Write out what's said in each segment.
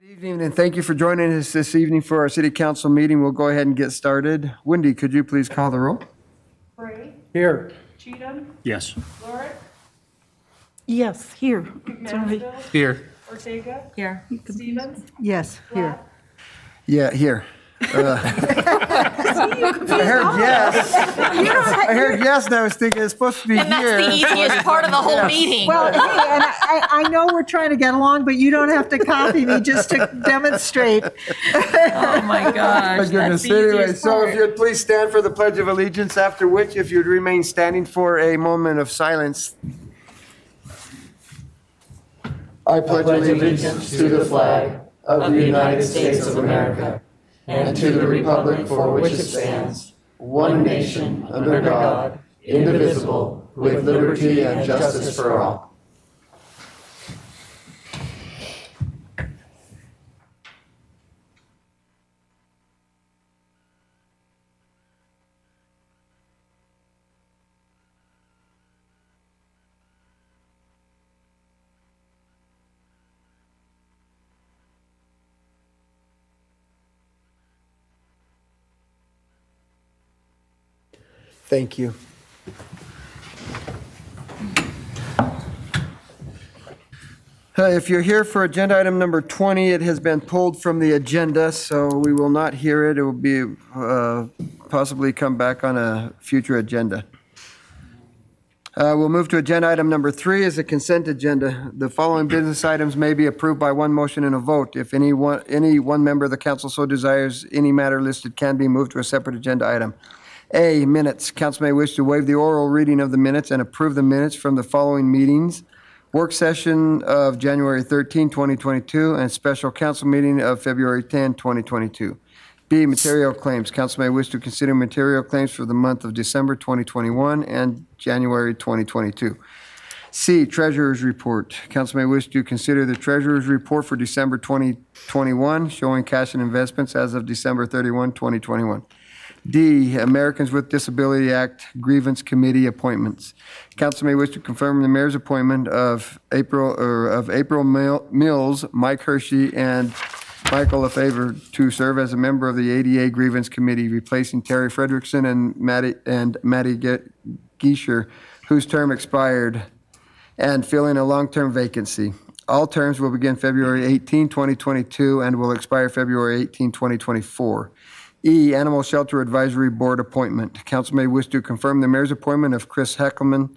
Good evening, and thank you for joining us this evening for our City Council meeting. We'll go ahead and get started. Wendy, could you please call the roll? Bray. Here. Cheatham. Yes. Lorick. Yes, here. Sorry. McMansfield. Here. Ortega. Here. Stevens. Yes, here. Plat. Yeah, here. I heard yes. I heard yes, and I was thinking it's supposed to be And here. that's the easiest part of the whole meeting. Well, hey, and I know we're trying to get along, but you don't have to copy me just to demonstrate. Oh my gosh. My goodness. That's the Anyway, easiest so part. if you'd please stand for the Pledge of Allegiance, after which, if you'd remain standing for a moment of silence. I pledge allegiance to the flag of the United States of America and to the republic for which it stands, one nation, under God, indivisible, with liberty and justice for all. Thank you. If you're here for agenda item number 20, it has been pulled from the agenda, so we will not hear it. It will be possibly come back on a future agenda. We'll move to agenda item number 3 is a consent agenda. The following business items may be approved by one motion and a vote. If any one member of the council so desires, any matter listed can be moved to a separate agenda item. A, minutes. Council may wish to waive the oral reading of the minutes and approve the minutes from the following meetings. Work session of January 13, 2022, and special council meeting of February 10, 2022. B, material claims. Council may wish to consider material claims for the month of December 2021 and January 2022. C, treasurer's report. Council may wish to consider the treasurer's report for December 2021, showing cash and investments as of December 31, 2021. D, Americans with Disability Act Grievance Committee appointments. Council may wish to confirm the mayor's appointment of April Mills, Mike Hershey, and Michael LaFavor to serve as a member of the ADA Grievance Committee, replacing Terry Frederickson and Maddie Geisher, whose term expired, and filling a long-term vacancy. All terms will begin February 18, 2022, and will expire February 18, 2024. E, Animal Shelter Advisory Board appointment. Council may wish to confirm the mayor's appointment of Chris Heckelman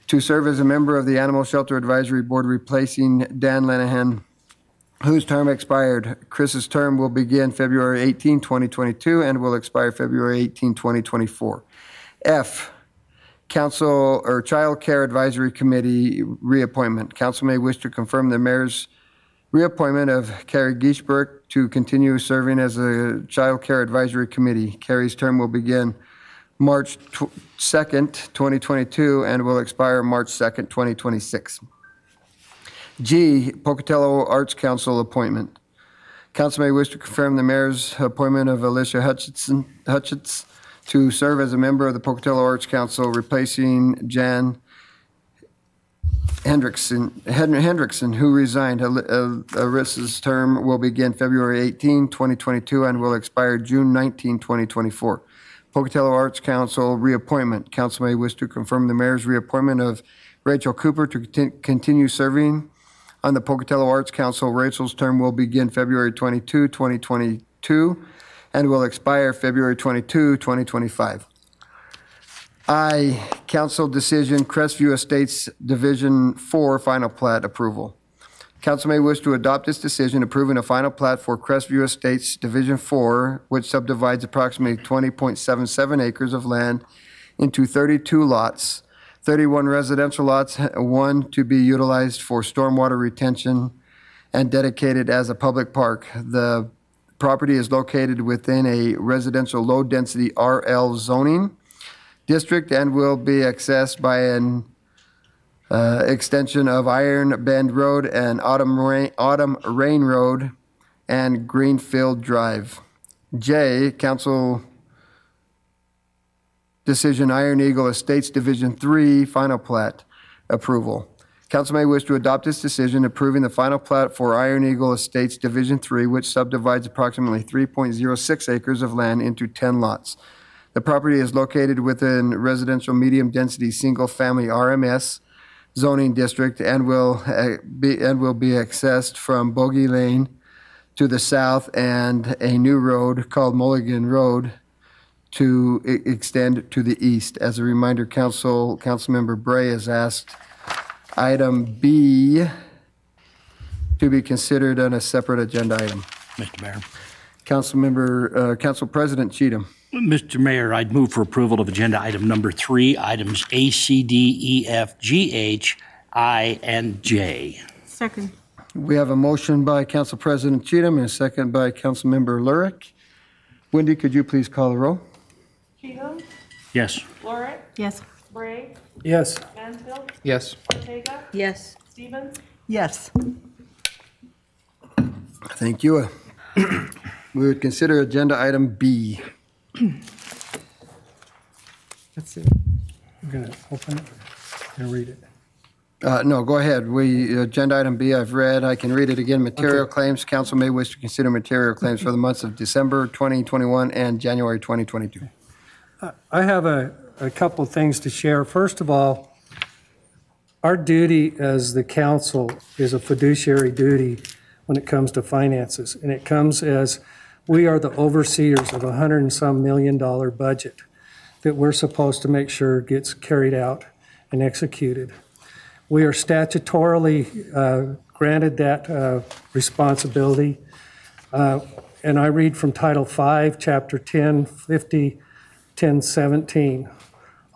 to serve as a member of the Animal Shelter Advisory Board, replacing Dan Lenahan, whose term expired. Chris's term will begin February 18, 2022, and will expire February 18, 2024. F, Council or Child Care Advisory Committee reappointment. Council may wish to confirm the mayor's reappointment of Carrie Giesberg to continue serving as a Child Care Advisory Committee. Carrie's term will begin March 2nd, 2022, and will expire March 2nd, 2026. G, Pocatello Arts Council appointment. Council may wish to confirm the mayor's appointment of Alicia Hutchins to serve as a member of the Pocatello Arts Council, replacing Jan Hendrickson, who resigned. Arissa's term will begin February 18, 2022, and will expire June 19, 2024. Pocatello Arts Council reappointment. Council may wish to confirm the mayor's reappointment of Rachel Cooper to continue serving on the Pocatello Arts Council. Rachel's term will begin February 22, 2022, and will expire February 22, 2025. I, Council Decision, Crestview Estates Division 4 Final Plat approval. Council may wish to adopt this decision approving a final plat for Crestview Estates Division 4, which subdivides approximately 20.77 acres of land into 32 lots, 31 residential lots, 1 to be utilized for stormwater retention and dedicated as a public park. The property is located within a residential low-density RL zoning district and will be accessed by an extension of Iron Bend Road and Autumn Rain Road and Greenfield Drive. J, Council Decision Iron Eagle Estates Division 3 Final Plat approval. Council may wish to adopt this decision approving the final plat for Iron Eagle Estates Division 3, which subdivides approximately 3.06 acres of land into 10 lots. The property is located within residential medium-density single-family RMS zoning district and will be accessed from Bogey Lane to the south and a new road called Mulligan Road to extend to the east. As a reminder, Councilmember Bray has asked item B to be considered on a separate agenda item. Mr. Mayor. Council President Cheatham. Mr. Mayor, I'd move for approval of agenda item number 3, items A, C, D, E, F, G, H, I, and J. Second. We have a motion by Council President Cheatham and a second by Councilmember Lurick. Wendy, could you please call the roll? Cheatham, Yes. Lurick, Yes. Bray, Yes. Mansfield, Yes. Ortega, Yes. Stevens, Yes. Thank you. We would consider agenda item B. That's it. I'm going to open it and read it. No, go ahead. Agenda item B I've read. I can read it again. Material claims. Council may wish to consider material claims for the months of December 2021 and January 2022. I have a couple of things to share. First of all, our duty as the council is a fiduciary duty when it comes to finances, and it comes as we are the overseers of $100 and some million budget that we're supposed to make sure gets carried out and executed. We are statutorily granted that responsibility. And I read from Title 5, Chapter 10, 50, 1017.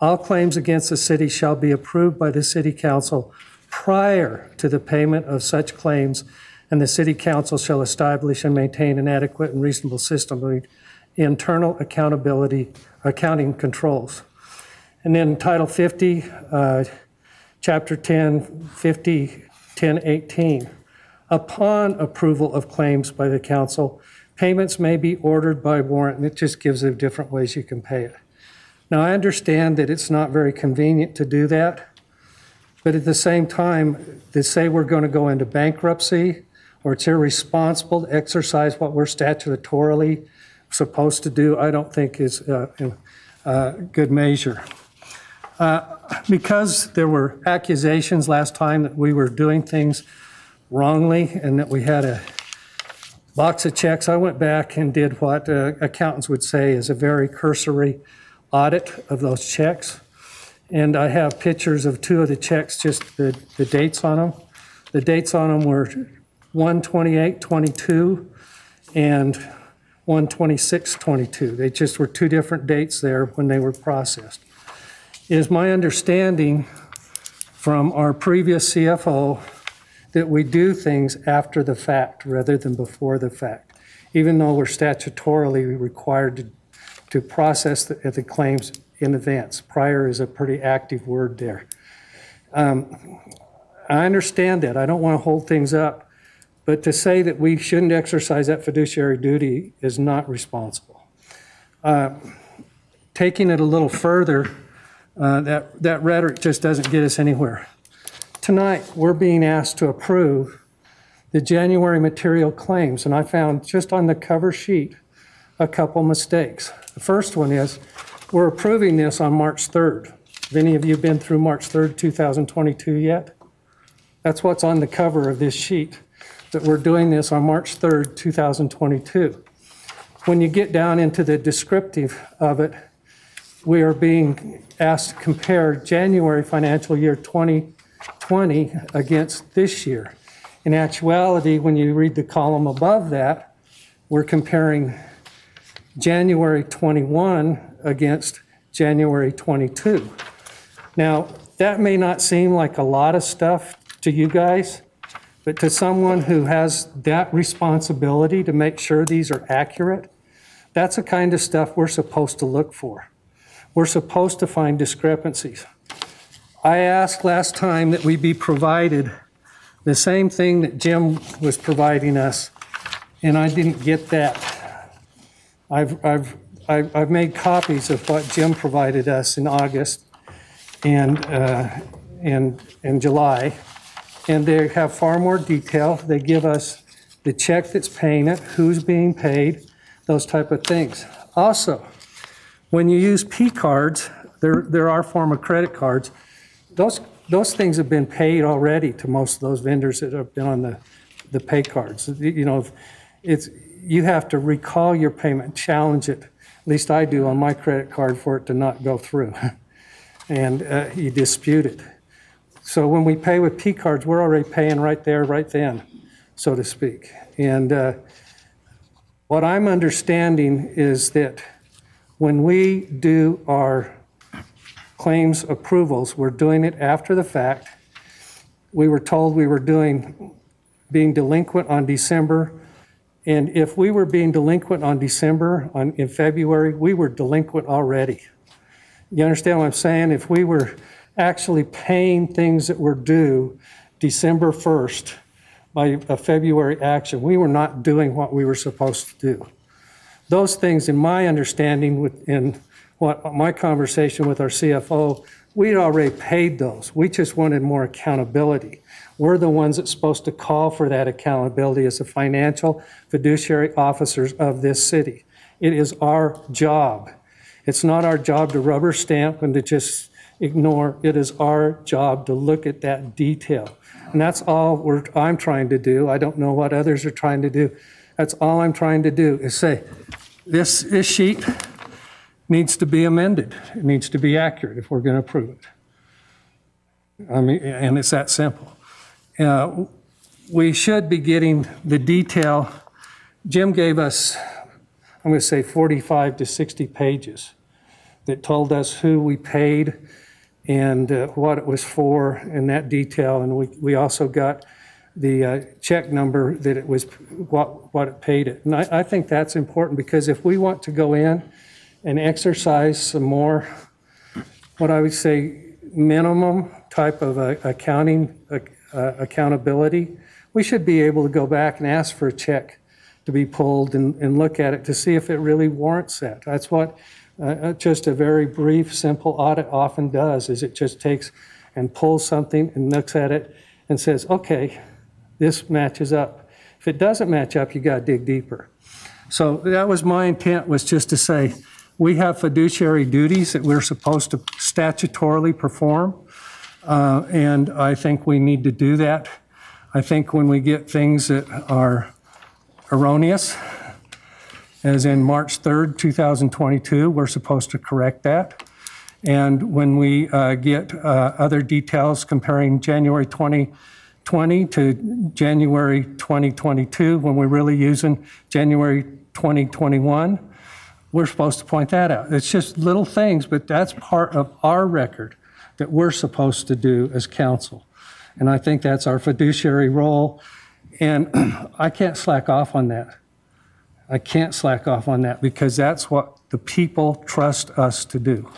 All claims against the city shall be approved by the City Council prior to the payment of such claims, and the City Council shall establish and maintain an adequate and reasonable system of internal accounting controls. And then Title 50, Chapter 10, 50, 1018. Upon approval of claims by the council, payments may be ordered by warrant, and it just gives you different ways you can pay it. Now, I understand that it's not very convenient to do that, but at the same time, to say we're going to go into bankruptcy or it's irresponsible to exercise what we're statutorily supposed to do, I don't think is a good measure. Because there were accusations last time that we were doing things wrongly and that we had a box of checks, I went back and did what accountants would say is a very cursory audit of those checks. And I have pictures of 2 of the checks, just the dates on them. The dates on them were 1/28/22 and 1/26/22. They just were 2 different dates there when they were processed. It is my understanding from our previous CFO that we do things after the fact rather than before the fact, even though we're statutorily required to process the claims in advance. Prior is a pretty active word there. I understand that. I don't want to hold things up, but to say that we shouldn't exercise that fiduciary duty is not responsible. Taking it a little further, that rhetoric just doesn't get us anywhere. Tonight, we're being asked to approve the January material claims, and I found just on the cover sheet a couple mistakes. The first one is we're approving this on March 3rd. Have any of you been through March 3rd, 2022 yet? That's what's on the cover of this sheet, that we're doing this on March 3rd, 2022. When you get down into the descriptive of it, we are being asked to compare January financial year 2020 against this year. In actuality, when you read the column above that, we're comparing January 21 against January 22. Now, that may not seem like a lot of stuff to you guys, but to someone who has that responsibility to make sure these are accurate, that's the kind of stuff we're supposed to look for. We're supposed to find discrepancies. I asked last time that we be provided the same thing that Jim was providing us, and I didn't get that. I've made copies of what Jim provided us in August and in July, and they have far more detail. They give us the check that's paying it, who's being paid, those type of things. Also, when you use P cards, they're our form of credit cards, those things have been paid already to most of those vendors that have been on the pay cards. You know, you have to recall your payment, challenge it. At least I do on my credit card for it to not go through. And you dispute it. So when we pay with P cards, we're already paying right there, right then, so to speak. And what I'm understanding is that when we do our claims approvals, we're doing it after the fact. We were told we were being delinquent on December, and if we were being delinquent on December, in February, we were delinquent already. You understand what I'm saying? If we were actually paying things that were due December 1st by a February action, we were not doing what we were supposed to do. Those things, in my understanding, in what my conversation with our CFO, we'd already paid those. We just wanted more accountability. We're the ones that's supposed to call for that accountability as the financial fiduciary officers of this city. It is our job. It's not our job to rubber stamp and to just ignore. It is our job to look at that detail. And that's all I'm trying to do. I don't know what others are trying to do. That's all I'm trying to do is say, this sheet needs to be amended. It needs to be accurate if we're going to approve it. I mean, and it's that simple. We should be getting the detail. Jim gave us, I'm going to say 45 to 60 pages that told us who we paid and what it was for in that detail. And we also got the check number that it was, what it paid it. And I think that's important because if we want to go in and exercise some more, what I would say, minimum type of accountability, we should be able to go back and ask for a check to be pulled and look at it to see if it really warrants that. That's what just a very brief, simple audit often does, is it just takes and pulls something and looks at it and says, okay, this matches up. If it doesn't match up, you got to dig deeper. So that was my intent, was just to say, we have fiduciary duties that we're supposed to statutorily perform, and I think we need to do that. I think when we get things that are erroneous, as in March 3rd, 2022, we're supposed to correct that. And when we get other details comparing January 2020 to January 2022, when we're really using January 2021, we're supposed to point that out. It's just little things, but that's part of our record that we're supposed to do as council. And I think that's our fiduciary role. And I can't slack off on that. I can't slack off on that because that's what the people trust us to do.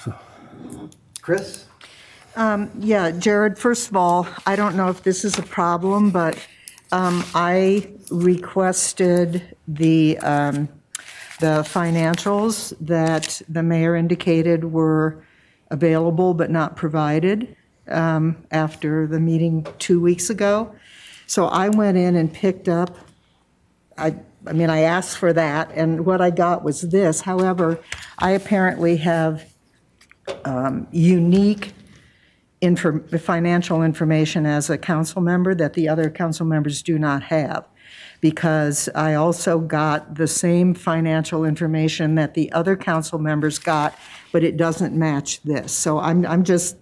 So. Chris? Yeah, Jared, first of all, I don't know if this is a problem, but I requested the financials that the mayor indicated were available but not provided after the meeting 2 weeks ago. So I went in and picked up, I asked for that, and what I got was this. However, I apparently have unique financial information as a council member that the other council members do not have, because I also got the same financial information that the other council members got, but it doesn't match this. So I'm just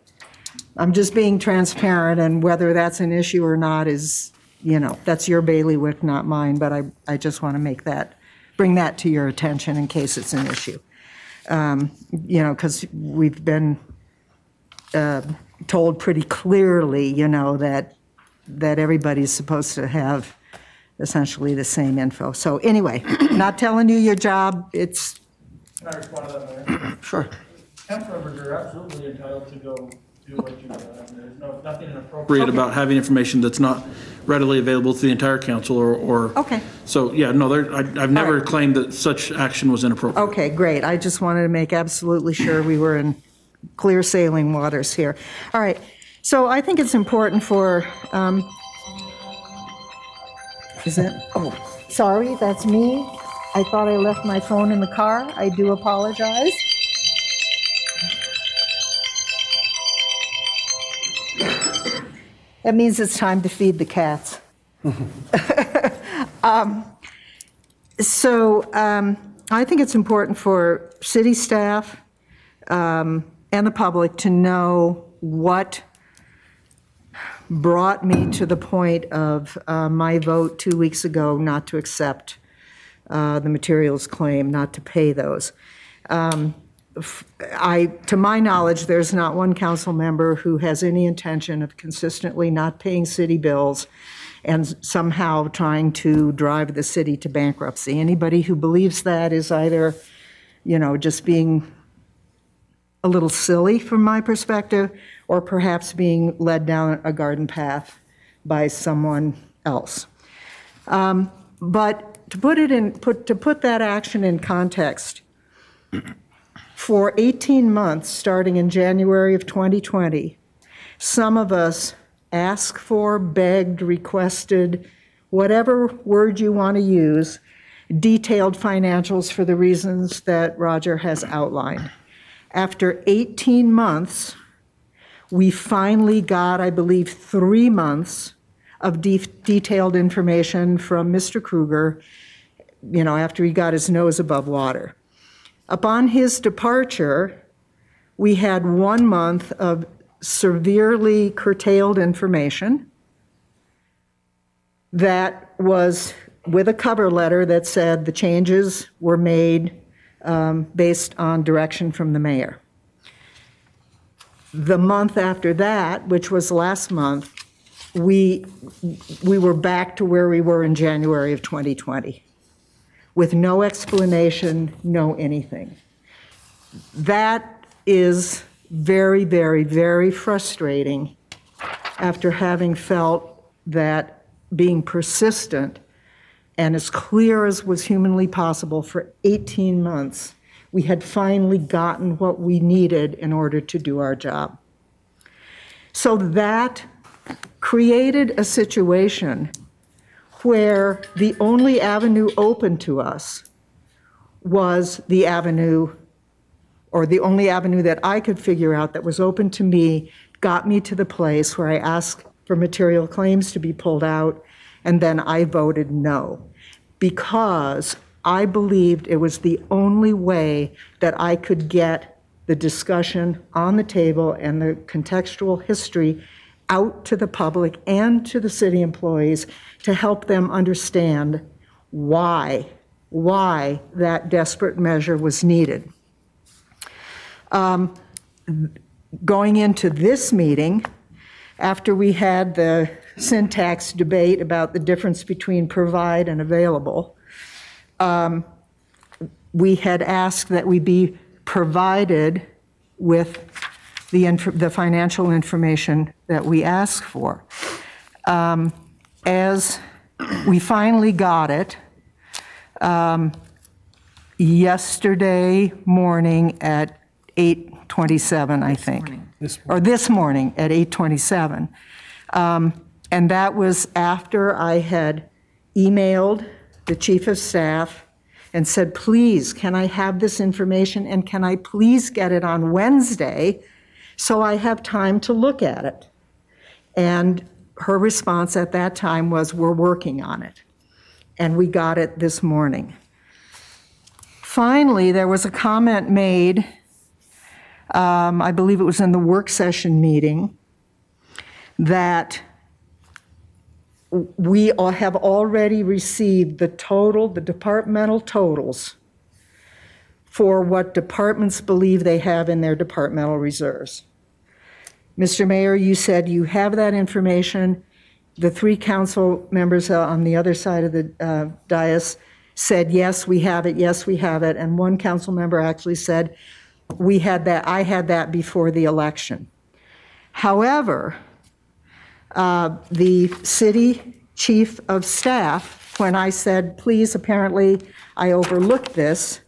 being transparent, and whether that's an issue or not is, that's your bailiwick, not mine, but I just want to bring that to your attention in case it's an issue. Because we've been told pretty clearly, that everybody's supposed to have essentially the same info. So anyway, not telling you your job, it's... Can I respond to that, Mayor? Sure. Council members are absolutely entitled to go do what you want. There's nothing inappropriate about having information that's not readily available to the entire council or Okay. So, yeah, no, I've never claimed that such action was inappropriate. Okay, great. I just wanted to make absolutely sure we were in clear sailing waters here. All right. So I think it's important for, is it? Oh, sorry, that's me. I thought I left my phone in the car. I do apologize. That means it's time to feed the cats. I think it's important for city staff and the public to know what brought me to the point of my vote 2 weeks ago not to accept the materials claim, not to pay those. To my knowledge, there's not one council member who has any intention of consistently not paying city bills and somehow trying to drive the city to bankruptcy. Anybody who believes that is either, just being a little silly from my perspective, or perhaps being led down a garden path by someone else. But to put that action in context, for 18 months, starting in January of 2020, some of us asked for, begged, requested, whatever word you want to use, detailed financials for the reasons that Roger has outlined. After 18 months, we finally got, I believe, 3 months of detailed information from Mr. Kruger, after he got his nose above water. Upon his departure, we had 1 month of severely curtailed information that was with a cover letter that said the changes were made based on direction from the mayor. The month after that, which was last month, we were back to where we were in January of 2020, with no explanation, no anything. That is very, very, very frustrating after having felt that being persistent and as clear as was humanly possible for 18 months, we had finally gotten what we needed in order to do our job. So that created a situation where the only avenue open to us was the avenue, or the only avenue that I could figure out that was open to me, got me to the place where I asked for material claims to be pulled out, and then I voted no, because I believed it was the only way that I could get the discussion on the table and the contextual history out to the public and to the city employees to help them understand why that desperate measure was needed. Going into this meeting, after we had the syntax debate about the difference between provide and available, we had asked that we be provided with the financial information that we asked for. As we finally got it, yesterday morning at 8:27, I think. Or this morning at 8:27. And that was after I had emailed the chief of staff and said, please, can I have this information, and can I please get it on Wednesday so I have time to look at it? And her response at that time was, we're working on it. And we got it this morning. Finally, there was a comment made, I believe it was in the work session meeting, that we have already received the departmental totals for what departments believe they have in their departmental reserves. Mr. Mayor, you said you have that information. The 3 council members on the other side of the dais said, yes, we have it, yes, we have it. And 1 council member actually said, we had that, I had that before the election. However, the city chief of staff, when I said, please, apparently I overlooked this,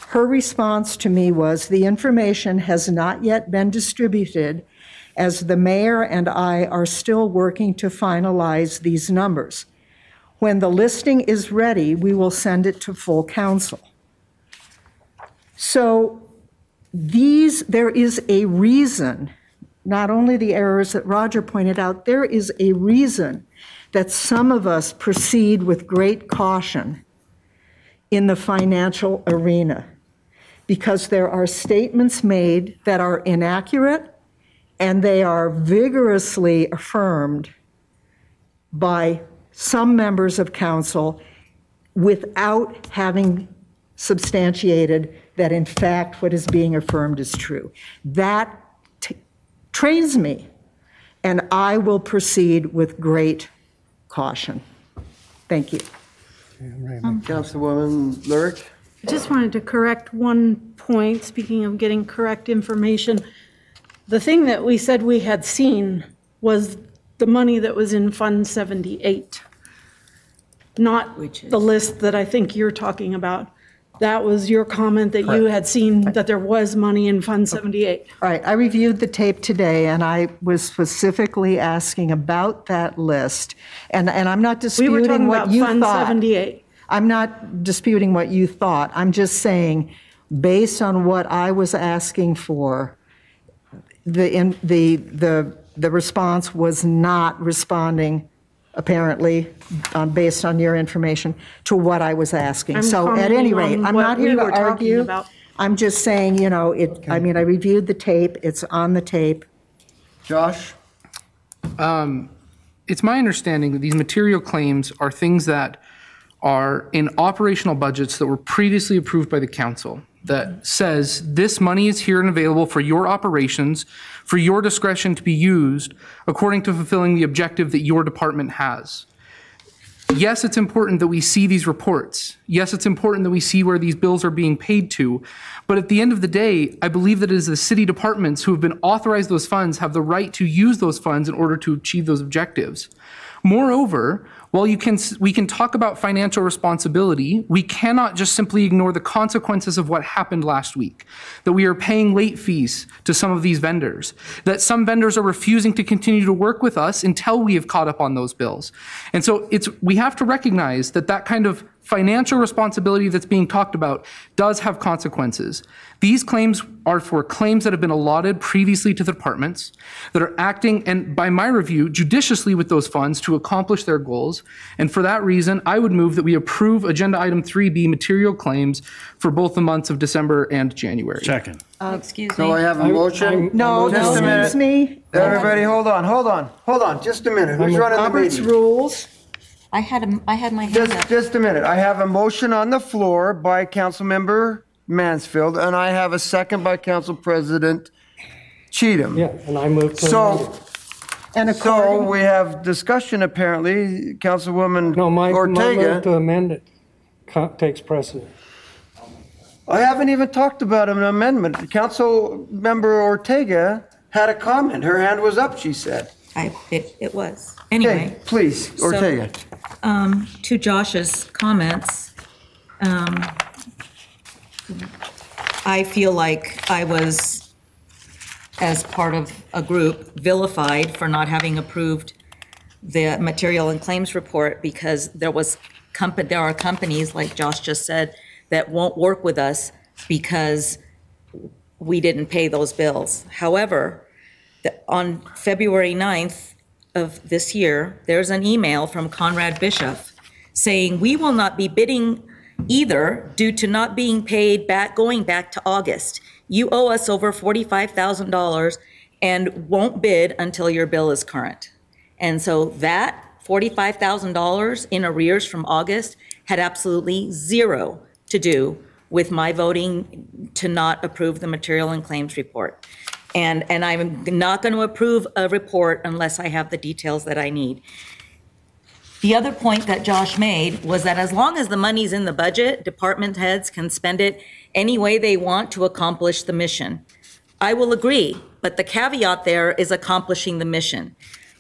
her response to me was, the information has not yet been distributed, as the mayor and I are still working to finalize these numbers. When the listing is ready, we will send it to full council. So there is a reason, not only the errors that Roger pointed out, there is a reason that some of us proceed with great caution in the financial arena, because there are statements made that are inaccurate and they are vigorously affirmed by some members of council without having substantiated that in fact what is being affirmed is true. That trains me, and I will proceed with great caution. Thank you. Councilwoman Lyric? I just wanted to correct one point, speaking of getting correct information. The thing that we said we had seen was the money that was in Fund 78, not the list that I think you're talking about. That was your comment that you had seen that there was money in Fund 78. All right, I reviewed the tape today, and I was specifically asking about that list. And I'm not We were disputing talking what about you Fund thought. 78. I'm not disputing what you thought. I'm just saying, based on what I was asking for, the response was not responding, apparently, based on your information, to what I was asking. I'm So at any commenting rate, on I'm what not we here to were talking argue. about. I'm just saying, I mean, I reviewed the tape. It's on the tape. Josh? It's my understanding that these material claims are things that are in operational budgets that were previously approved by the council that says this money is here and available for your operations, for your discretion to be used according to fulfilling the objective that your department has. Yes, it's important that we see these reports. Yes, it's important that we see where these bills are being paid to. But at the end of the day, I believe that it is the city departments who have been authorized those funds have the right to use those funds in order to achieve those objectives. Moreover, while we can talk about financial responsibility, we cannot just simply ignore the consequences of what happened last week, that we are paying late fees to some of these vendors, that some vendors are refusing to continue to work with us until we have caught up on those bills. And so we have to recognize that that kind of financial responsibility that's being talked about does have consequences. These claims are for claims that have been allotted previously to the departments that are acting, and by my review, judiciously with those funds to accomplish their goals. And for that reason, I would move that we approve Agenda Item 3B material claims for both the months of December and January. Second. Excuse So I me. have a motion? No, Just a minute. excuse me. Everybody, hold on, just a minute. Who's running the Robert's meeting? rules. I had my hand up. Just a minute. I have a motion on the floor by Councilmember Mansfield, and I have a second by Council President Cheatham. Yeah, and I move to amend So, it. And so according, we have discussion apparently. Councilwoman No, my move to Ortega. amend it takes precedent. I haven't even talked about an amendment. Councilmember Ortega had a comment. Her hand was up, she said. It was. Okay, Anyway, please, Ortega. to Josh's comments, I feel like I was, as part of a group, vilified for not having approved the material and claims report because there are companies, like Josh just said, that won't work with us because we didn't pay those bills. However, on February 9th of this year, there's an email from Conrad Bishop saying, we will not be bidding either due to not being paid going back to August. You owe us over $45,000 and won't bid until your bill is current. And so that $45,000 in arrears from August had absolutely zero to do with my voting to not approve the material and claims report. And I'm not going to approve a report unless I have the details that I need. The other point that Josh made was that as long as the money's in the budget, department heads can spend it any way they want to accomplish the mission. I will agree, but the caveat there is accomplishing the mission.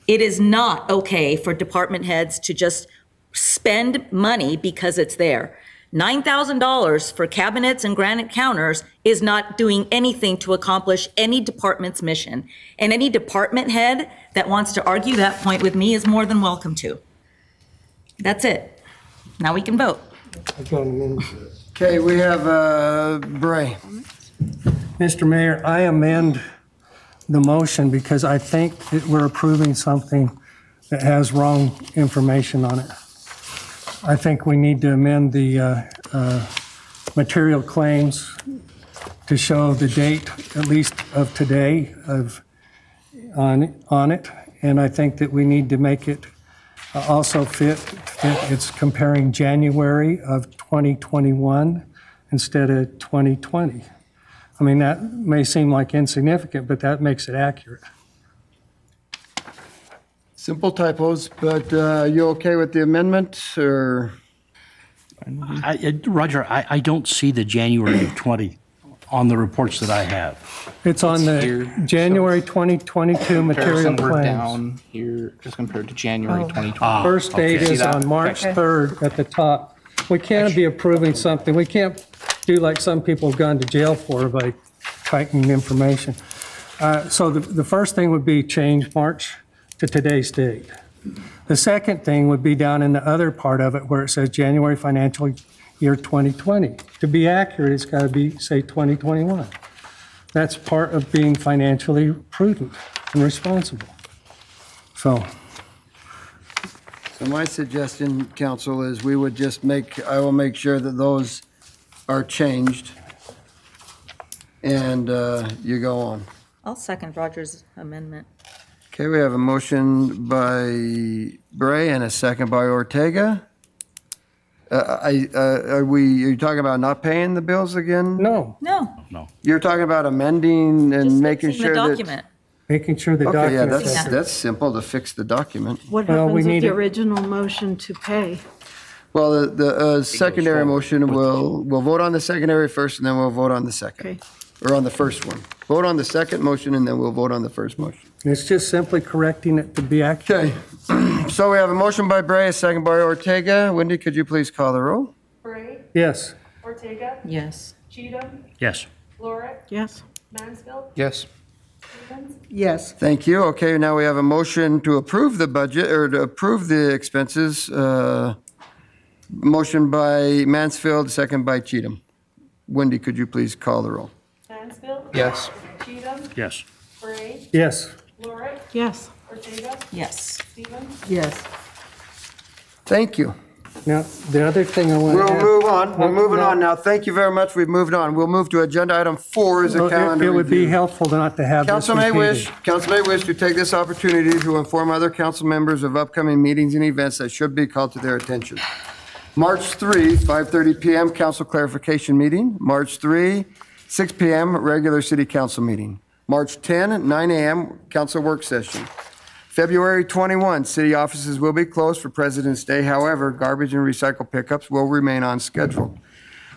It is not okay for department heads to just spend money because it's there. $9,000 for cabinets and granite counters is not doing anything to accomplish any department's mission. And any department head that wants to argue that point with me is more than welcome to. That's it. Now we can vote. Okay, we have Bray. Mr. Mayor, I amend the motion because I think that we're approving something that has wrong information on it. I think we need to amend the material claims to show the date, at least of today, on it. And I think that we need to make it also fit. It's comparing January of 2021 instead of 2020. I mean, that may seem like insignificant, but that makes it accurate. Simple typos, but you okay with the amendment, or? Roger, I don't see the January of 20 on the reports that I have. It's on the here, January 2022 material We're claims. down here as compared to January 2020. First date See is that? on March Okay. 3rd at the top. We can't be approving something. We can't do like some people have gone to jail for by tightening information. So the first thing would be change March to today's date. The second thing would be down in the other part of it where it says January financial year 2020. To be accurate, it's got to be, say, 2021. That's part of being financially prudent and responsible. So My suggestion, council, is we would just I will make sure that those are changed, and you go on. I'll second Roger's amendment. Okay, we have a motion by Bray and a second by Ortega. Are you talking about not paying the bills again? no, No, You're talking about amending and just making fixing sure the that. document. making sure the Okay, yeah, documents. that's simple to fix the document. What Well, we happens with need the it- original motion to pay? Well, the secondary motion, we'll vote on the secondary first, and then we'll vote on the second. Okay. Or on the first one. Vote on the second motion, and then we'll vote on the first motion. It's just simply correcting it to be accurate. Okay, so we have a motion by Bray, a second by Ortega. Wendy, could you please call the roll? Bray, Yes. Ortega, Yes. Cheatham, Yes. Lorick, Yes. Mansfield, Yes. Stevens, Yes. Thank you. Okay, now we have a motion to approve the budget, or to approve the expenses. Motion by Mansfield, second by Cheatham. Wendy, could you please call the roll? Mansfield, Yes. Cheatham, Yes. Bray, Yes. Lorick, Yes. Ortega, Yes. Stevens, Yes. Thank you. Now, the other thing I want to We'll add. move on. We're moving No. on now. Thank you very much. We've moved on. We'll move to agenda item 4 as a calendar It would be review. helpful not to have this Council may repeated. wish to take this opportunity to inform other council members of upcoming meetings and events that should be called to their attention. March 3, 5:30 PM, council clarification meeting. March 3, 6 PM, regular city council meeting. March 10, 9 AM, council work session. February 21, city offices will be closed for President's Day. However, garbage and recycle pickups will remain on schedule.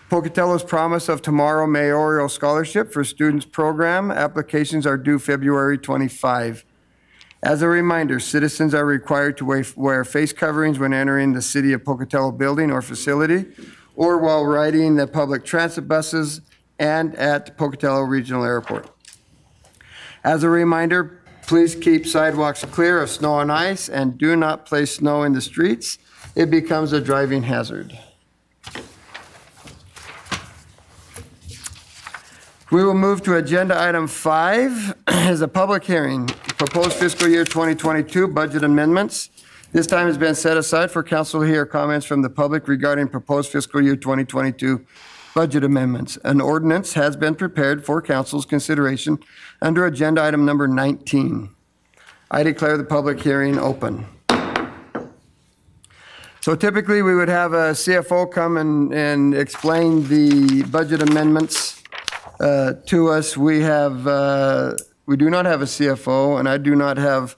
Pocatello's promise of tomorrow mayoral scholarship for students program applications are due February 25. As a reminder, citizens are required to wear face coverings when entering the City of Pocatello building or facility, or while riding the public transit buses and at Pocatello Regional Airport. As a reminder, please keep sidewalks clear of snow and ice, and do not place snow in the streets. It becomes a driving hazard. We will move to agenda item 5, is a public hearing, proposed fiscal year 2022 budget amendments. This time has been set aside for council to hear comments from the public regarding proposed fiscal year 2022 budget amendments. An ordinance has been prepared for council's consideration under agenda item number 19. I declare the public hearing open. So typically, we would have a CFO come and explain the budget amendments to us. We do not have a CFO, and I do not have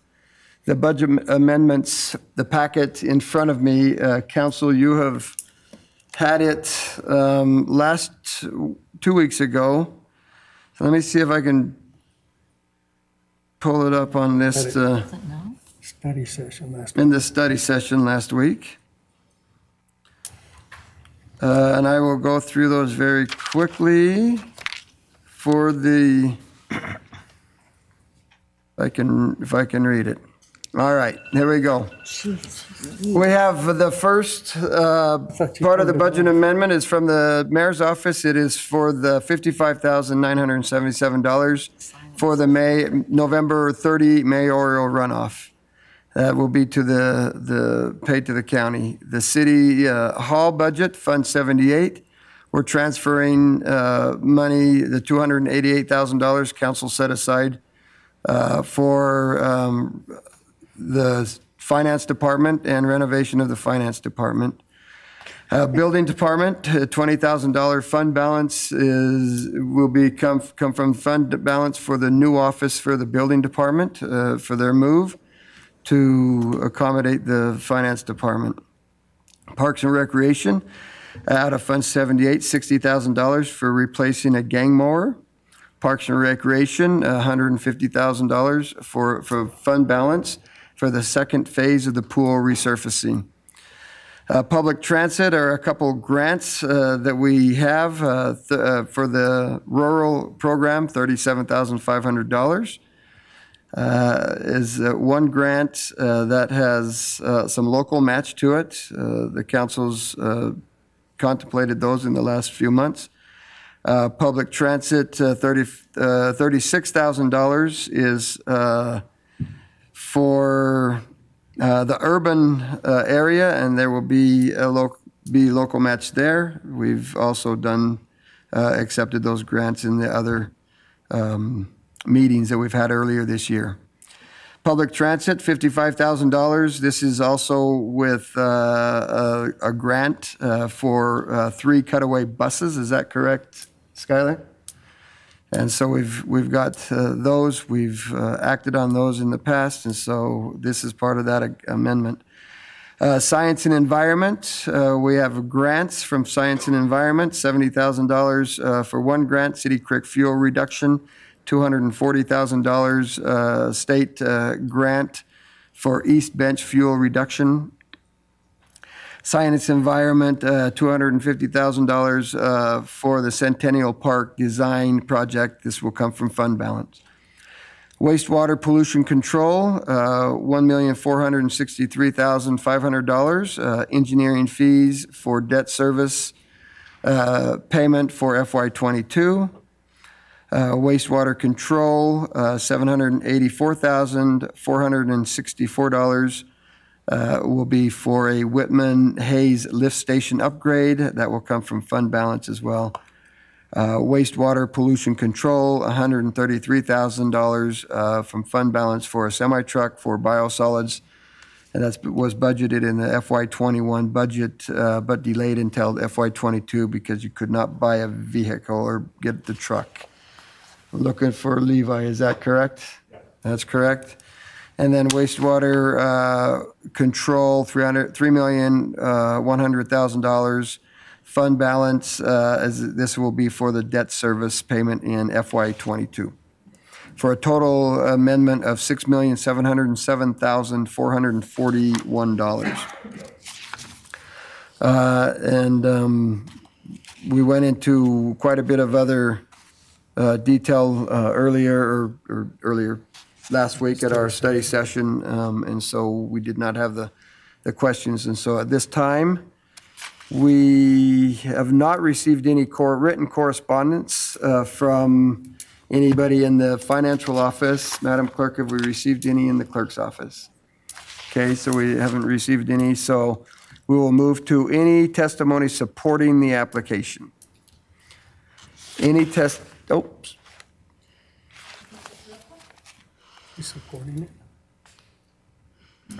the budget amendments, the packet in front of me. Council, you have had it last 2 weeks ago. So let me see if I can pull it up on this, Study session last in the study session last week. And I will go through those very quickly for the, if I can read it. All right, here we go. We have the first part of the budget amendment is from the mayor's office. It is for the $55,977 for the November 30 mayoral runoff. That will be to the paid to the county. The city hall budget, Fund 78. We're transferring money, the $288,000 council set aside for the finance department and renovation of the finance department. Building department, $20,000 fund balance will come from fund balance for the new office for the building department for their move to accommodate the finance department. Parks and Recreation, out of Fund 78, $60,000 for replacing a gang mower. Parks and Recreation, $150,000 for fund balance for the second phase of the pool resurfacing. Public transit are a couple grants that we have for the rural program, $37,500. Is one grant that has some local match to it. The council's contemplated those in the last few months. Public transit, $36,000 is for the urban area, and there will be a local match there. We've also accepted those grants in the other meetings that we've had earlier this year. Public transit, $55,000. This is also with a grant for 3 cutaway buses. Is that correct, Skylar? And so we've got those. We've acted on those in the past, and so this is part of that amendment. Science and Environment, we have grants from Science and Environment, $70,000 for one grant, City Creek fuel reduction, $240,000 state grant for East Bench fuel reduction. Science Environment, $250,000 for the Centennial Park design project. This will come from fund balance. Wastewater pollution control, $1,463,500. Engineering fees for debt service payment for FY22. Wastewater control, $784,464 will be for a Whitman Hayes lift station upgrade. That will come from fund balance as well. Wastewater pollution control, $133,000 from fund balance for a semi-truck for biosolids. And that was budgeted in the FY21 budget, but delayed until FY22 because you could not buy a vehicle or get the truck. We're looking for Levi, is that correct? Yeah. That's correct. And then wastewater control, $3,100,000. Fund balance, as this will be for the debt service payment in FY22. For a total amendment of $6,707,441. And we went into quite a bit of other detail earlier last week at our study session, and so we did not have the questions. And so at this time, we have not received any written correspondence from anybody in the financial office. Madam Clerk, have we received any in the clerk's office? Okay, so we haven't received any, so we will move to any testimony supporting the application. Any oops. You supporting it?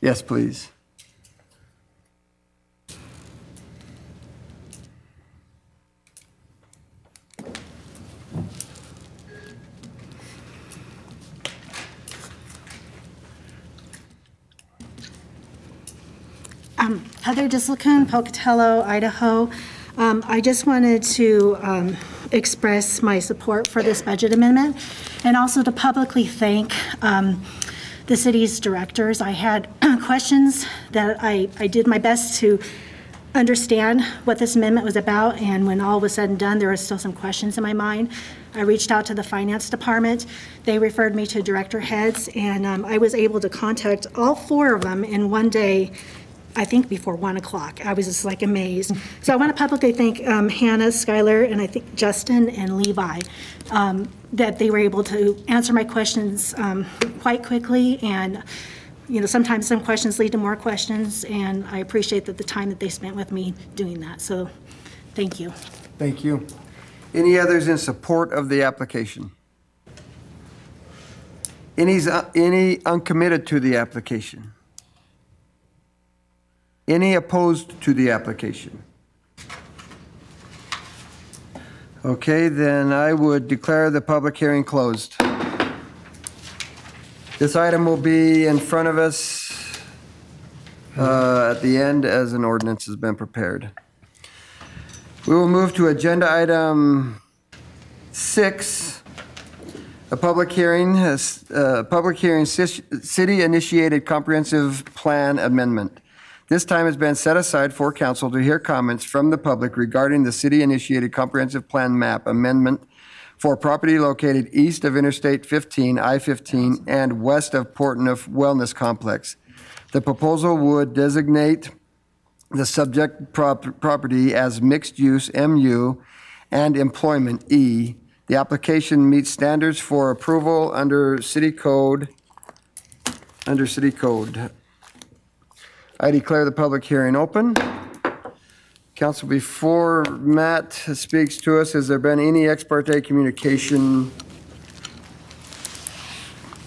Yes, please. Heather Disselkoon, Pocatello, Idaho. I just wanted to express my support for this budget amendment and also to publicly thank the city's directors. I had questions that I did my best to understand what this amendment was about, and when all was said and done, there were still some questions in my mind. I reached out to the finance department. They referred me to director heads, and I was able to contact all 4 of them in one day, I think before 1 o'clock. I was just like amazed. So I want to publicly thank Hannah, Skylar, and I think Justin and Levi, that they were able to answer my questions quite quickly. And you know, sometimes some questions lead to more questions, and I appreciate the time that they spent with me doing that. So thank you. Thank you. Any others in support of the application? Any uncommitted to the application? Any opposed to the application? Okay, then I would declare the public hearing closed. This item will be in front of us at the end as an ordinance has been prepared. We will move to agenda item 6, a public hearing, city-initiated comprehensive plan amendment. This time has been set aside for council to hear comments from the public regarding the city-initiated comprehensive plan map amendment for property located east of Interstate 15, I-15, and west of Portneuf Wellness Complex. The proposal would designate the subject property as mixed use MU and employment E. The application meets standards for approval under city code. I declare the public hearing open. Council, before Matt speaks to us, has there been any ex parte communication?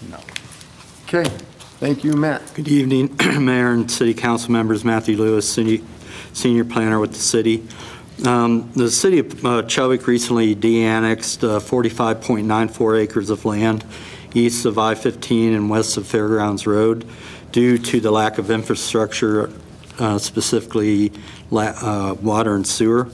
No. Okay, thank you, Matt. Good evening, Mayor and City Council members. Matthew Lewis, Senior Planner with the city. The City of Chubbuck recently de-annexed 45.94 acres of land east of I-15 and west of Fairgrounds Road due to the lack of infrastructure, specifically water and sewer.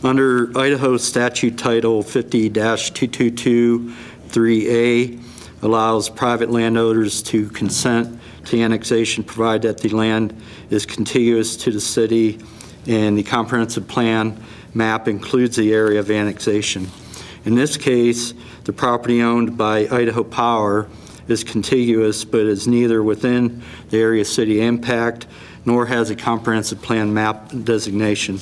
Under Idaho Statute Title 50-2223A, allows private landowners to consent to annexation provided that the land is contiguous to the city and the comprehensive plan map includes the area of annexation. In this case, the property owned by Idaho Power is contiguous but is neither within the area city impact nor has a comprehensive plan map designation.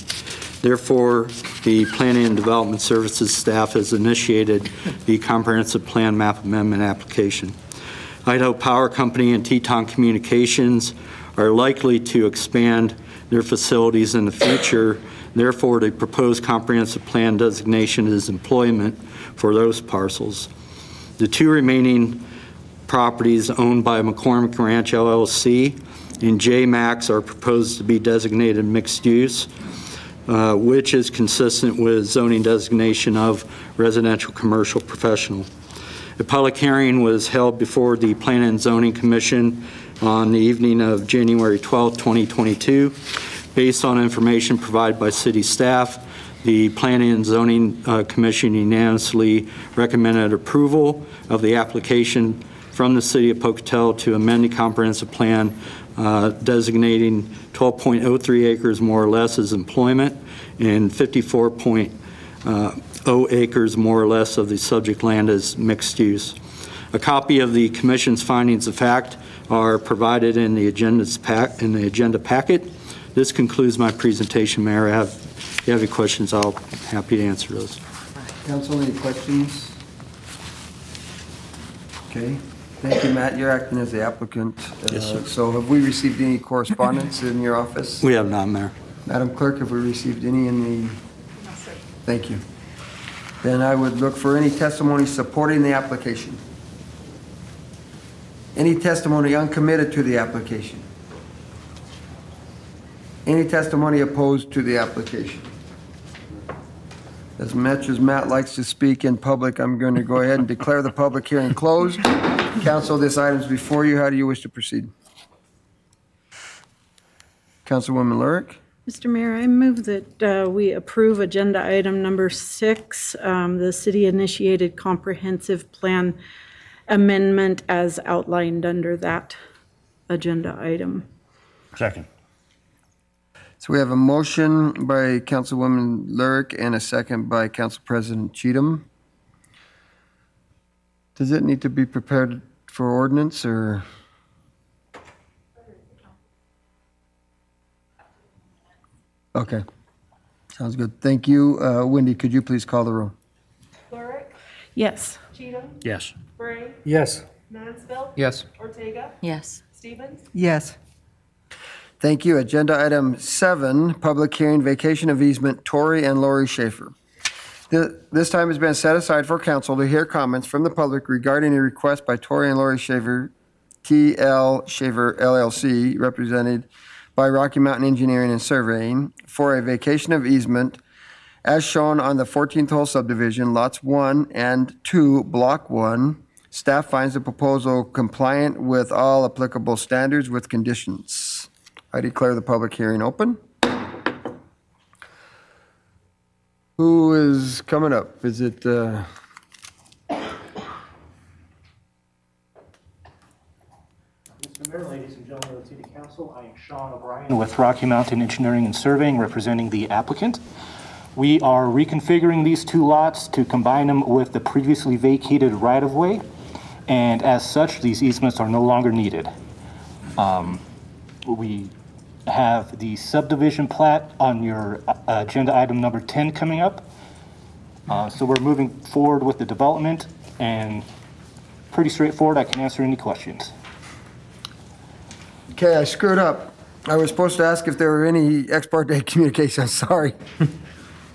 Therefore, the Planning and Development Services staff has initiated the comprehensive plan map amendment application. Idaho Power Company and Teton Communications are likely to expand their facilities in the future. Therefore, the proposed comprehensive plan designation is employment for those parcels. The 2 remaining properties owned by McCormick Ranch LLC and JMax are proposed to be designated mixed use, which is consistent with zoning designation of residential commercial professional. A public hearing was held before the Planning and Zoning Commission on the evening of January 12, 2022. Based on information provided by city staff, the Planning and Zoning Commission unanimously recommended approval of the application from the City of Pocatello to amend the comprehensive plan designating 12.03 acres more or less as employment and 54.0 acres more or less of the subject land as mixed use. A copy of the Commission's findings of fact are provided in the agenda packet. This concludes my presentation, Mayor. If you have any questions, I'll be happy to answer those. Council, any questions? Okay. Thank you, Matt. You're acting as the applicant. Yes, sir. So have we received any correspondence in your office? We have not, Mayor. Madam Clerk, have we received any in the? No, sir. Thank you. Then I would look for any testimony supporting the application. Any testimony uncommitted to the application? Any testimony opposed to the application? As much as Matt likes to speak in public, I'm going to go ahead and declare the public hearing closed. Council, this item is before you. How do you wish to proceed? Councilwoman Lurick? Mr. Mayor, I move that we approve agenda item number 6, the city-initiated comprehensive plan amendment as outlined under that agenda item. Second. So we have a motion by Councilwoman Lurick and a second by Council President Cheatham. Does it need to be prepared for ordinance or? Okay, sounds good. Thank you. Wendy, could you please call the roll? Lurick, Yes. Cheatham, Yes. Bray, Yes. Mansfield, Yes. Ortega, Yes. Stevens, Yes. Thank you. Agenda item 7, public hearing, vacation of easement, Tory and Lori Schaefer. This time has been set aside for council to hear comments from the public regarding a request by Tory and Lori Schaefer, TL Schaefer LLC, represented by Rocky Mountain Engineering and Surveying, for a vacation of easement as shown on the 14th hole subdivision, lots 1 and 2, block 1. Staff finds the proposal compliant with all applicable standards with conditions. I declare the public hearing open. Who is coming up? Is it, Mr. Mayor, ladies and gentlemen of the City Council, I am Sean O'Brien with Rocky Mountain Engineering and Surveying, representing the applicant. We are reconfiguring these two lots to combine them with the previously vacated right-of-way, and as such, these easements are no longer needed. We have the subdivision plat on your agenda item number 10 coming up. So we're moving forward with the development, and pretty straightforward. I can answer any questions. okay, I screwed up. I was supposed to ask if there were any ex parte communications. Sorry.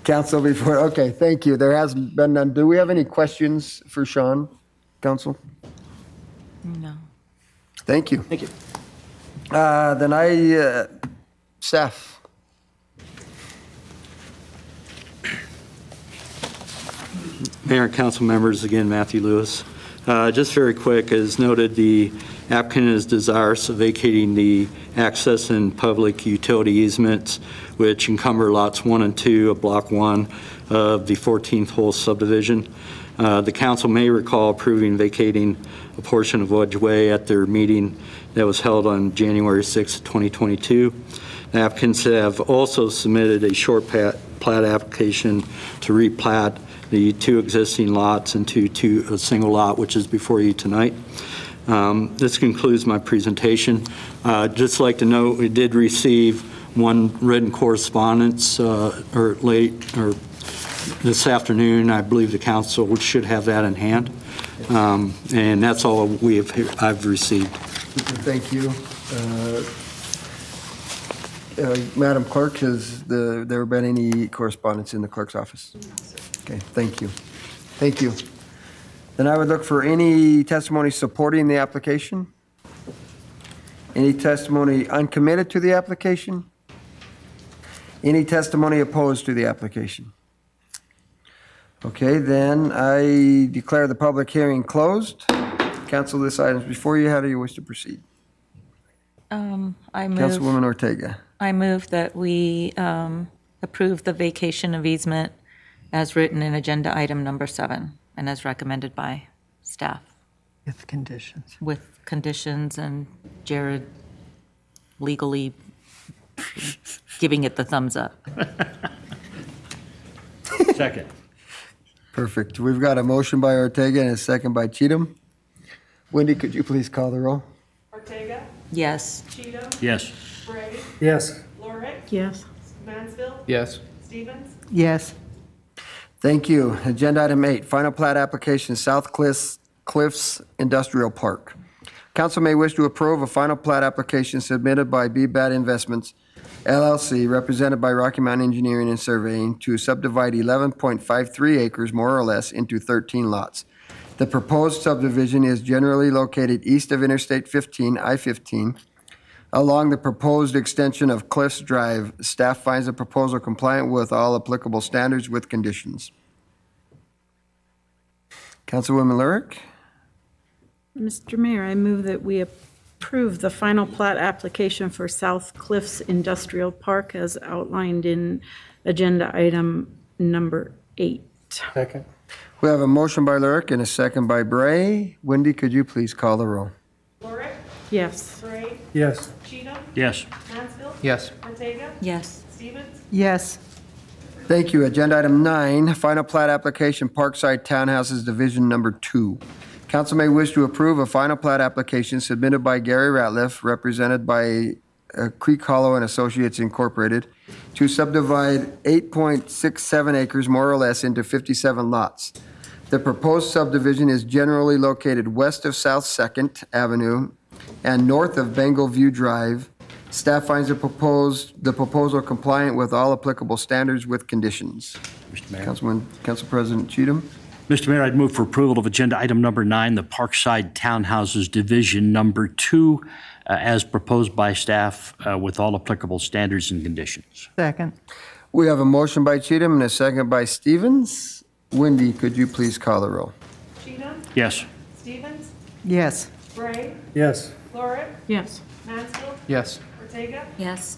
Council before, okay, thank you. There hasn't been none. Do we have any questions for Sean, council? No. Thank you. Thank you. Then staff. Mayor and council members, again, Matthew Lewis. Just very quick, as noted, the applicant is desirous of vacating the access and public utility easements, which encumber lots 1 and 2 of block 1 of the 14th hole subdivision. The council may recall approving vacating a portion of Wedge Way at their meeting that was held on January 6, 2022. The applicants have also submitted a short plat application to replat the 2 existing lots into a single lot, which is before you tonight. This concludes my presentation. Just like to note, we did receive one written correspondence this afternoon. I believe the council should have that in hand. And that's all I've received. Thank you. Madam Clerk, has there been any correspondence in the clerk's office? Okay, thank you. Thank you. Then I would look for any testimony supporting the application. Any testimony uncommitted to the application? Any testimony opposed to the application? Okay, then I declare the public hearing closed. Council, this item is before you. How do you wish to proceed? Councilwoman Ortega. I move that we approve the vacation of easement as written in agenda item number 7 and as recommended by staff. With conditions. With conditions and Jared legally giving it the thumbs up. Second. Perfect. We've got a motion by Ortega and a second by Cheatham. Wendy, could you please call the roll? Ortega, Yes. Cheatham, Yes. Bray, Yes. Lurick, Yes. Mansfield, Yes. Stevens, Yes. Thank you. Agenda item 8, final plat application, South Cliffs Industrial Park. Council may wish to approve a final plat application submitted by BBAT Investments, LLC, represented by Rocky Mountain Engineering and Surveying, to subdivide 11.53 acres, more or less, into 13 lots. The proposed subdivision is generally located east of Interstate 15, I-15, along the proposed extension of Cliffs Drive. Staff finds the proposal compliant with all applicable standards with conditions. Councilwoman Lurick? Mr. Mayor, I move that we approve the final plat application for South Cliffs Industrial Park as outlined in agenda item number 8. Second. We have a motion by Lurick and a second by Bray. Wendy, could you please call the roll? Lurick, Yes. Bray, Yes. Cheatham, Yes. Mansfield, Yes. Ortega, Yes. Stevens, Yes. Thank you. Agenda item 9, final plat application, Parkside Townhouses Division Number 2. Council may wish to approve a final plat application submitted by Gary Ratliff, represented by Creek Hollow and Associates Incorporated, to subdivide 8.67 acres more or less into 57 lots. The proposed subdivision is generally located west of South 2nd Avenue and north of Bengal View Drive. Staff finds the proposal compliant with all applicable standards with conditions. Mr. Mayor. Council President Cheatham. Mr. Mayor, I'd move for approval of agenda item number 9, the Parkside Townhouses Division Number 2, as proposed by staff with all applicable standards and conditions. Second. We have a motion by Cheatham and a second by Stevens. Wendy, could you please call the roll? Cheatham, Yes. Stevens, Yes. Bray, Yes. Lorick, Yes. Mansfield, Yes. Ortega, Yes.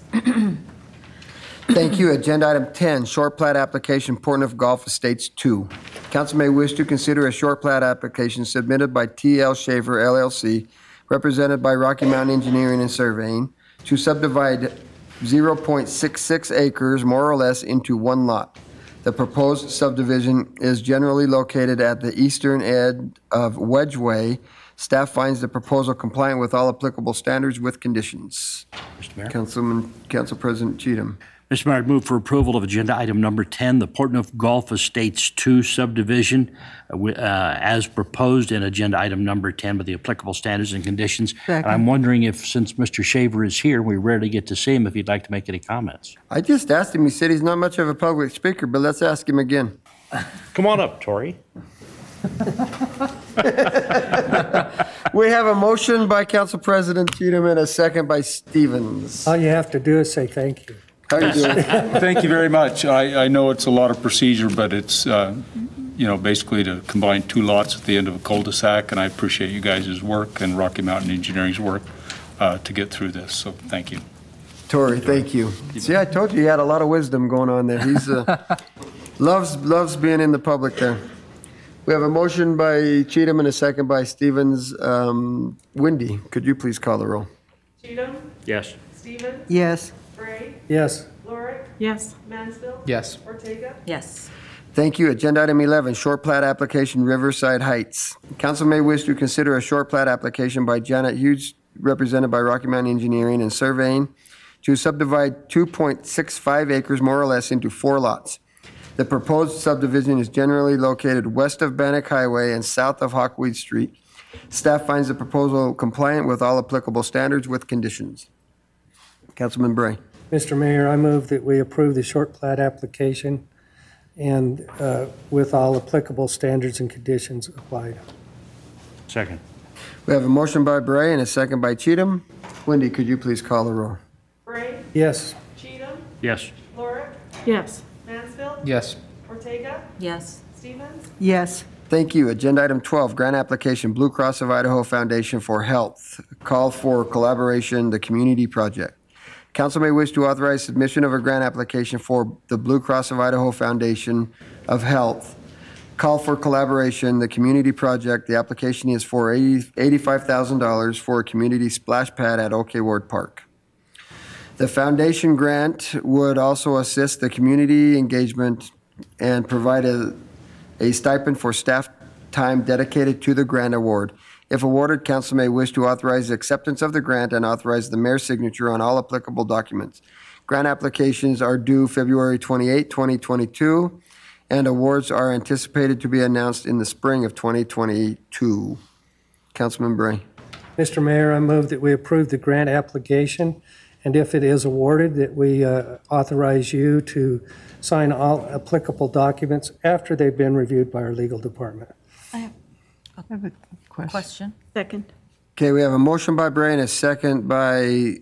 Thank you. Agenda item 10, short plat application, Portneuf Golf Estates 2. Council may wish to consider a short plat application submitted by T.L. Shaver LLC, represented by Rocky Mountain Engineering and Surveying, to subdivide 0.66 acres more or less into one lot. The proposed subdivision is generally located at the eastern end of Wedgeway. Staff finds the proposal compliant with all applicable standards with conditions. Mr. Mayor. Council President Cheatham. Mr. Mayor, I'd move for approval of agenda item number 10, the Portneuf Golf Estates 2 subdivision, as proposed in agenda item number 10 with the applicable standards and conditions. Second. And I'm wondering if, since Mr. Shaver is here, we rarely get to see him, if he'd like to make any comments. I just asked him, he said he's not much of a public speaker, but let's ask him again. Come on up, Tori. We have a motion by Council President Cheatham and a second by Stevens. All you have to do is say thank you. How are you doing? Thank you very much. I know it's a lot of procedure, but it's, basically to combine 2 lots at the end of a cul-de-sac, and I appreciate you guys' work and Rocky Mountain Engineering's work to get through this, so thank you. Tori, thank you. See, I told you he had a lot of wisdom going on there. He's loves being in the public there. We have a motion by Cheatham and a second by Stevens. Wendy, could you please call the roll? Cheatham, Yes. Stevens, Yes. Bray, Yes. Lorick, Yes. Mansfield, Yes. Ortega, Yes. Thank you. Agenda item 11, short plat application, Riverside Heights. Council may wish to consider a short plat application by Janet Hughes, represented by Rocky Mountain Engineering and Surveying, to subdivide 2.65 acres more or less into 4 lots. The proposed subdivision is generally located west of Bannock Highway and south of Hawkweed Street. Staff finds the proposal compliant with all applicable standards with conditions. Councilman Bray. Mr. Mayor, I move that we approve the short plat application and with all applicable standards and conditions applied. Second. We have a motion by Bray and a second by Cheatham. Wendy, could you please call the roll? Bray, Yes. Cheatham, Yes. Lorick, Yes. Mansfield, Yes. Ortega, Yes. Stevens, Yes. Thank you. Agenda item 12, grant application, Blue Cross of Idaho Foundation for Health. Call for collaboration, the community project. Council may wish to authorize submission of a grant application for the Blue Cross of Idaho Foundation of Health. Call for collaboration, the community project. The application is for $85,000 for a community splash pad at OK Ward Park. The foundation grant would also assist the community engagement and provide a stipend for staff time dedicated to the grant award. If awarded, council may wish to authorize the acceptance of the grant and authorize the mayor's signature on all applicable documents. Grant applications are due February 28, 2022, and awards are anticipated to be announced in the spring of 2022. Councilman Bray. Mr. Mayor, I move that we approve the grant application, and if it is awarded, that we authorize you to sign all applicable documents after they've been reviewed by our legal department. I have a question. Second. Okay, we have a motion by Bray and a second by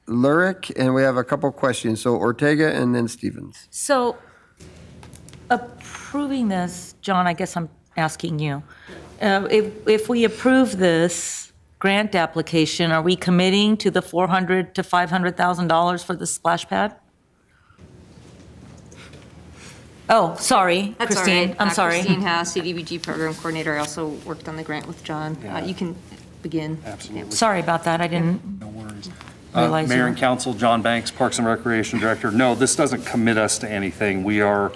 Lurick, and we have a couple questions. So Ortega and then Stevens. So approving this, John, I guess I'm asking you, if we approve this grant application, are we committing to the $400,000 to $500,000 for the splash pad? Oh, sorry, That's Christine, all right. I'm sorry. Christine Haas, CDBG Program Coordinator. I also worked on the grant with John. You can begin. Absolutely. Sorry about that, I didn't. No worries. realize Mayor you and Council, John Banks, Parks and Recreation Director. No, this doesn't commit us to anything. We are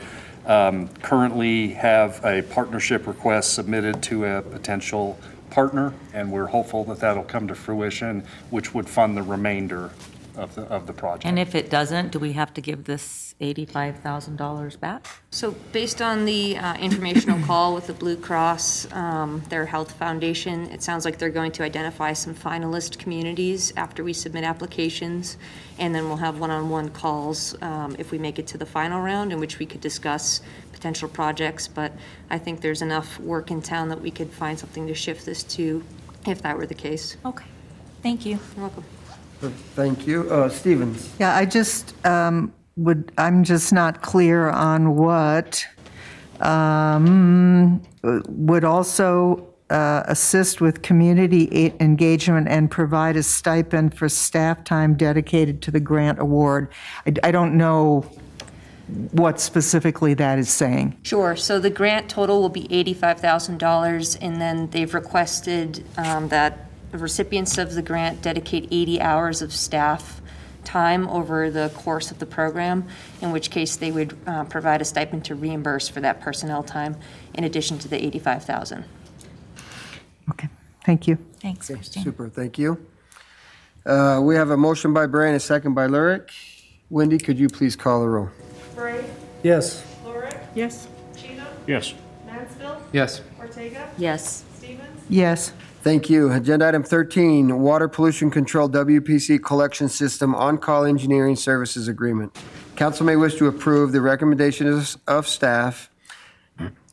currently have a partnership request submitted to a potential partner, and we're hopeful that that'll come to fruition, which would fund the remainder of the project. And if it doesn't, do we have to give this $85,000 back? So based on the informational call with the Blue Cross, their health foundation, it sounds like they're going to identify some finalist communities after we submit applications, and then we'll have one-on-one calls if we make it to the final round, in which we could discuss potential projects. But I think there's enough work in town that we could find something to shift this to, if that were the case. Okay, thank you. You're welcome. Thank you. Stevens? Yeah, I just I'm just not clear on what would also assist with community engagement and provide a stipend for staff time dedicated to the grant award. I don't know what specifically that is saying. Sure. So the grant total will be $85,000, and then they've requested that the recipients of the grant dedicate 80 hours of staff time over the course of the program, in which case they would provide a stipend to reimburse for that personnel time in addition to the $85,000. Okay, thank you. Thanks, Christine. Super, thank you. We have a motion by Bray and a second by Lurick. Wendy, could you please call the roll? Bray, Yes. Lurick, Yes. Cheatham, Yes. Mansfield, Yes. Ortega, Yes. Stevens, Yes. Thank you. Agenda item 13, Water Pollution Control WPC Collection System On-Call Engineering Services Agreement. Council may wish to approve the recommendations of staff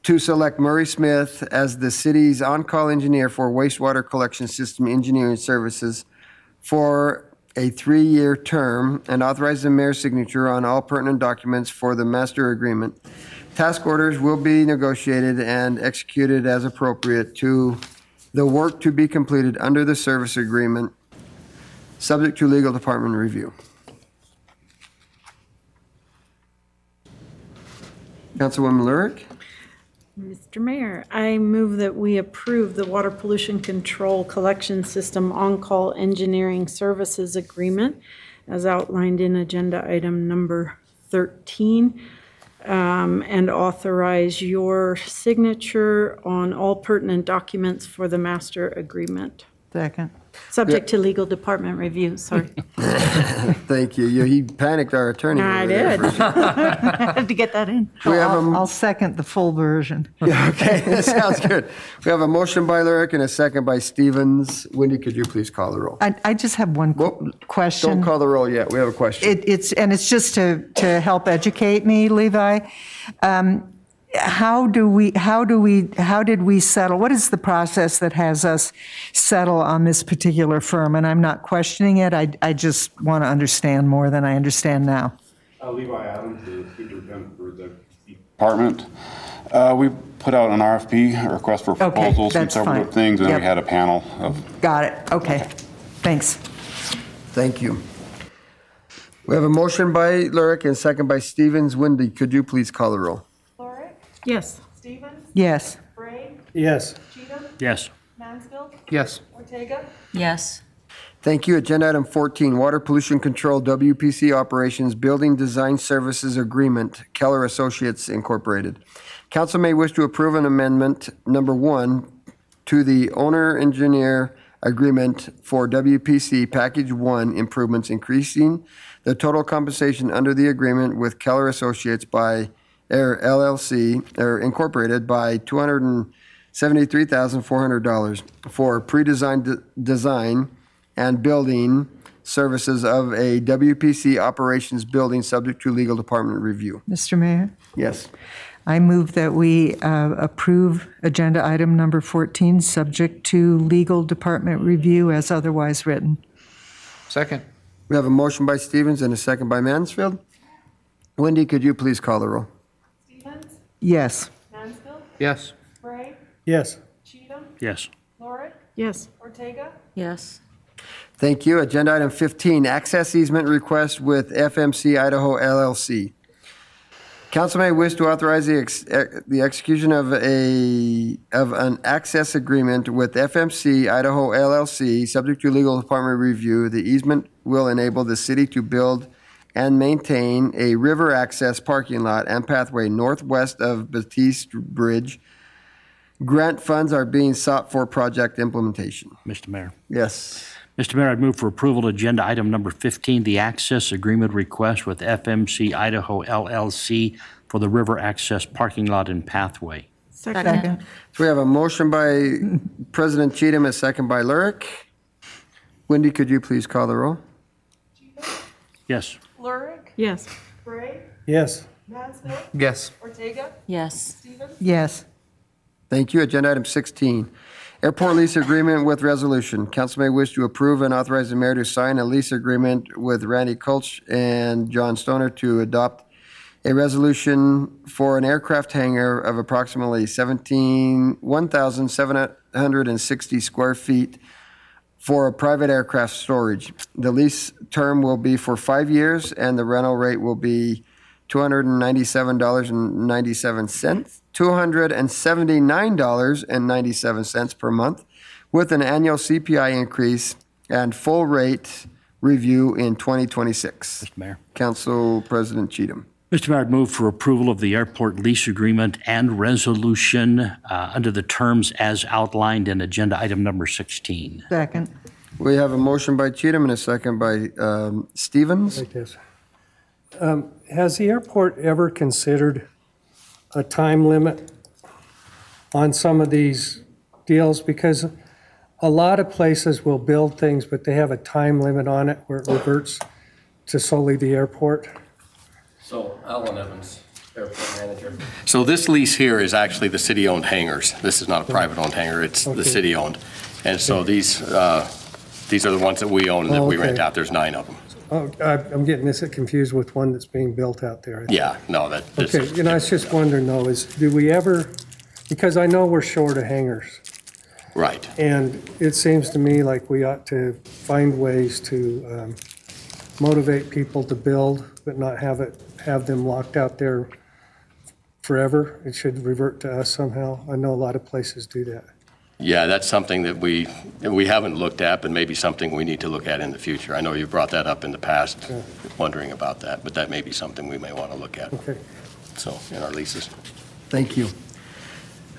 to select Murray Smith as the city's on-call engineer for wastewater collection system engineering services for a 3-year term and authorize the mayor's signature on all pertinent documents for the master agreement. Task orders will be negotiated and executed as appropriate to the work to be completed under the service agreement, subject to legal department review. Councilwoman Lurick? Mr. Mayor, I move that we approve the Water Pollution Control Collection System On-Call Engineering Services Agreement as outlined in agenda item number 13, and authorize your signature on all pertinent documents for the master agreement. Second. Subject to legal department review, sorry. Thank you. He panicked our attorney. I over there did. for a second. I had to get that in. We have I'll second the full version. Yeah, okay, that sounds good. We have a motion by Lurick and a second by Stevens. Wendy, could you please call the roll? I just have one question. Don't call the roll yet. We have a question. It's just to help educate me, Levi. How did we settle? What is the process that has us settle on this particular firm? And I'm not questioning it. I just want to understand more than I understand now. Levi Adams, the superintendent for the department. We put out an RFP, a request for proposals, and several different things, and then we had a panel of. Got it. Okay. Thanks. Thank you. We have a motion by Lurick and a second by Stevens. Wendy, could you please call the roll? Lurick, Yes. Stevens, Yes. Bray, Yes. Cheatham, Yes. Mansfield, Yes. Ortega, Yes. Thank you. Agenda item 14, Water Pollution Control WPC Operations Building Design Services Agreement, Keller Associates Incorporated. Council may wish to approve an amendment, number 1, to the owner-engineer agreement for WPC Package 1 improvements, increasing the total compensation under the agreement with Keller Associates by LLC, Incorporated by $273,400 for pre-designed design and building services of a WPC operations building subject to legal department review. Mr. Mayor? Yes. I move that we approve agenda item number 14, subject to legal department review as otherwise written. Second. We have a motion by Stevens and a second by Mansfield. Wendy, could you please call the roll? Stevens, Yes. Mansfield, Yes. Bray, Yes. Cheatham, Yes. Lurick, Yes. Ortega, Yes. Thank you. Agenda item 15, access easement request with FMC Idaho LLC. Council may wish to authorize the execution of an access agreement with FMC Idaho LLC, subject to legal department review. The easement will enable the city to build and maintain a river access parking lot and pathway northwest of Batiste Bridge. Grant funds are being sought for project implementation. Mr. Mayor. Yes. Mr. Mayor, I'd move for approval of agenda item number 15, the access agreement request with FMC Idaho LLC for the river access parking lot and pathway. Second. So we have a motion by President Cheatham, a second by Lurick. Wendy, could you please call the roll? Yes. Lurick, Yes. Gray, Yes. Mansfield, Yes. Ortega, Yes. Stevens, Yes. Thank you. Agenda item 16, airport lease agreement with resolution. Council may wish to approve and authorize the mayor to sign a lease agreement with Randy Kulch and John Stoner to adopt a resolution for an aircraft hangar of approximately 1,760 square feet for a private aircraft storage. The lease term will be for 5 years, and the rental rate will be $279.97 per month, with an annual CPI increase and full rate review in 2026. Mr. Mayor. Council President Cheatham. Mr. Mayor, I'd move for approval of the airport lease agreement and resolution under the terms as outlined in agenda item number 16. Second. We have a motion by Cheatham and a second by Stevens. Like this. Has the airport ever considered a time limit on some of these deals? Because a lot of places will build things, but they have a time limit on it where it reverts to solely the airport. So, Alan Evans, airport manager. So this lease here is actually the city-owned hangars. This is not a private-owned hangar, it's the city-owned. And so these are the ones that we own and that we rent out. There's 9 of them. Oh, I'm getting this confused with one that's being built out there. Yeah, no, that. Okay, I was just wondering though, do we ever, because I know we're short of hangars. Right. And it seems to me like we ought to find ways to motivate people to build, but not have them locked out there forever. It should revert to us somehow. I know a lot of places do that. Yeah, that's something that we haven't looked at, but maybe something we need to look at in the future. I know you brought that up in the past, wondering about that, but that may be something we may want to look at. Okay. So, in our leases. Thank you.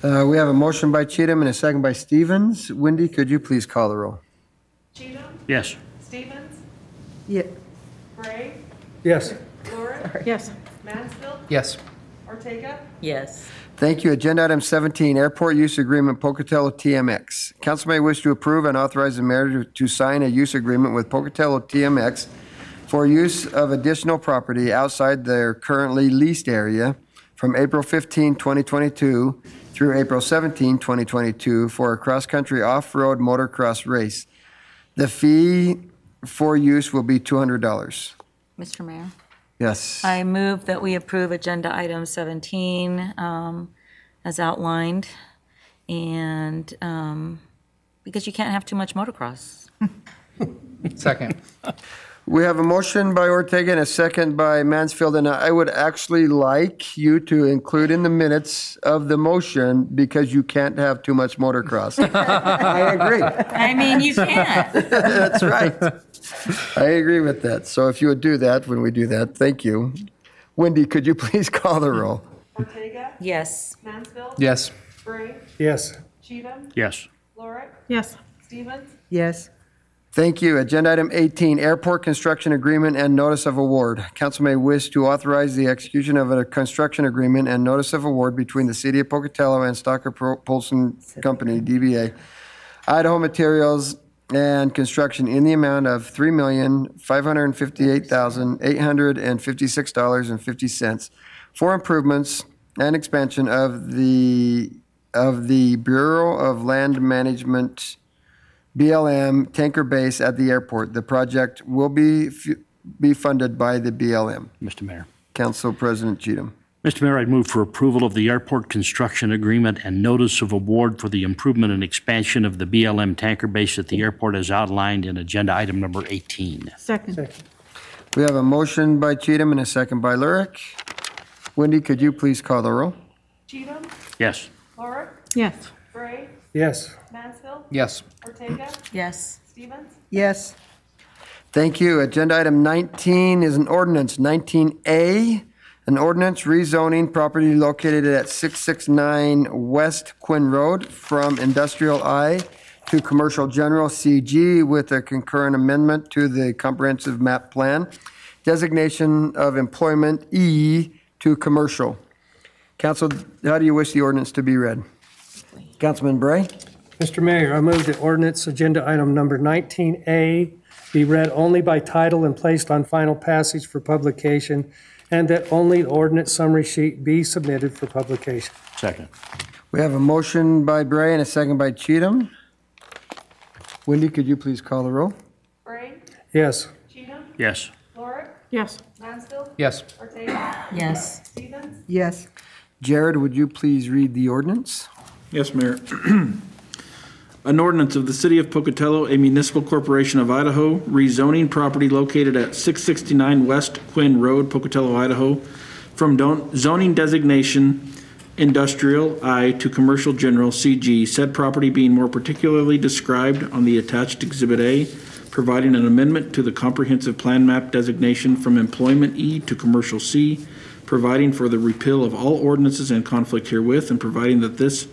We have a motion by Cheatham and a second by Stevens. Wendy, could you please call the roll? Cheatham, Yes. Stevens, Yeah. Gray, Yes. Lurick, Yes. Mansfield, Yes. Ortega, Yes. Thank you. Agenda item 17, airport use agreement, Pocatello TMX. Council may wish to approve and authorize the mayor to sign a use agreement with Pocatello TMX for use of additional property outside their currently leased area from April 15, 2022 through April 17, 2022 for a cross-country off-road motocross race. The fee for use will be $200. Mr. Mayor, Yes. I move that we approve agenda item 17 as outlined, and because you can't have too much motocross. Second. We have a motion by Ortega and a second by Mansfield, and I would actually like you to include in the minutes of the motion because you can't have too much motocross. I agree. I mean, you can't. That's right. I agree with that. So if you would do that when we do that, thank you. Wendy, could you please call the roll? Ortega, Yes. Mansfield, Yes. Gray, Yes. Cheatham, Yes. Lurick, Yes. Stevens, Yes. Thank you. Agenda item 18, airport construction agreement and notice of award. Council may wish to authorize the execution of a construction agreement and notice of award between the City of Pocatello and Stocker Polson Company, DBA, Idaho Materials and Construction in the amount of $3,558,856.50 for improvements and expansion of the Bureau of Land Management BLM tanker base at the airport. The project will be funded by the BLM. Mr. Mayor. Council President Cheatham. Mr. Mayor, I'd move for approval of the airport construction agreement and notice of award for the improvement and expansion of the BLM tanker base at the airport as outlined in agenda item number 18. Second. We have a motion by Cheatham and a second by Lurick. Wendy, could you please call the roll? Cheatham, Yes. Lurick, Yes. Gray, Yes. Mansfield, Yes. Ortega, Yes. Stevens, Yes. Thank you. Agenda item 19 is an ordinance, 19A, an ordinance rezoning property located at 669 West Quinn Road from Industrial I to Commercial General CG with a concurrent amendment to the comprehensive map plan, designation of employment E to commercial. Council, how do you wish the ordinance to be read? Councilman Bray? Mr. Mayor, I move that ordinance agenda item number 19A be read only by title and placed on final passage for publication, and that only the ordinance summary sheet be submitted for publication. Second. We have a motion by Bray and a second by Cheatham. Wendy, could you please call the roll? Bray? Yes. Cheatham? Yes. Lorick? Yes. Mansfield? Yes. Ortega? Yes. Stevens? Yes. Jared, would you please read the ordinance? Yes, Mayor. An ordinance of the City of Pocatello, a municipal corporation of Idaho, rezoning property located at 669 West Quinn Road, Pocatello, Idaho, from zoning designation Industrial I to Commercial General CG, said property being more particularly described on the attached Exhibit A, providing an amendment to the comprehensive plan map designation from Employment E to Commercial C, providing for the repeal of all ordinances in conflict herewith, and providing that this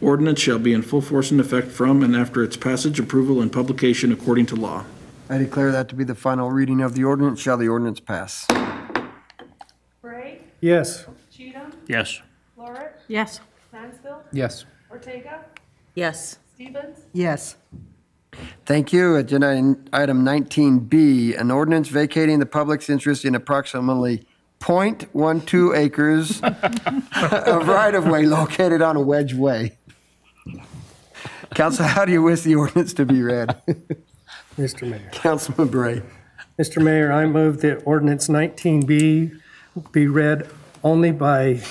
ordinance shall be in full force and effect from and after its passage, approval, and publication according to law. I declare that to be the final reading of the ordinance. Shall the ordinance pass? Bray? Yes. Cheatham? Yes. Lorick? Yes. Mansfield? Yes. Ortega? Yes. Stevens? Yes. Thank you. Agenda item 19B, an ordinance vacating the public's interest in approximately 0.12 acres of right-of-way located on a wedge way. Council, how do you wish the ordinance to be read? Mr. Mayor. Councilman Bray. Mr. Mayor, I move that ordinance 19B be read only by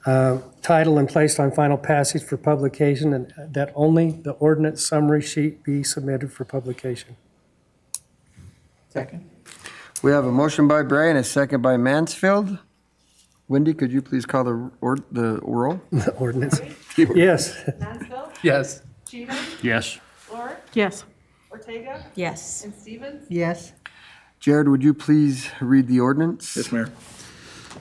title and placed on final passage for publication, and that only the ordinance summary sheet be submitted for publication. Second. We have a motion by Bray and a second by Mansfield. Wendy, could you please call the roll? The ordinance. Yes. Mansfield? Yes. Cheatham? Yes. Lorick? Yes. Ortega? Yes. And Stevens? Yes. Jared, would you please read the ordinance? Yes, Mayor.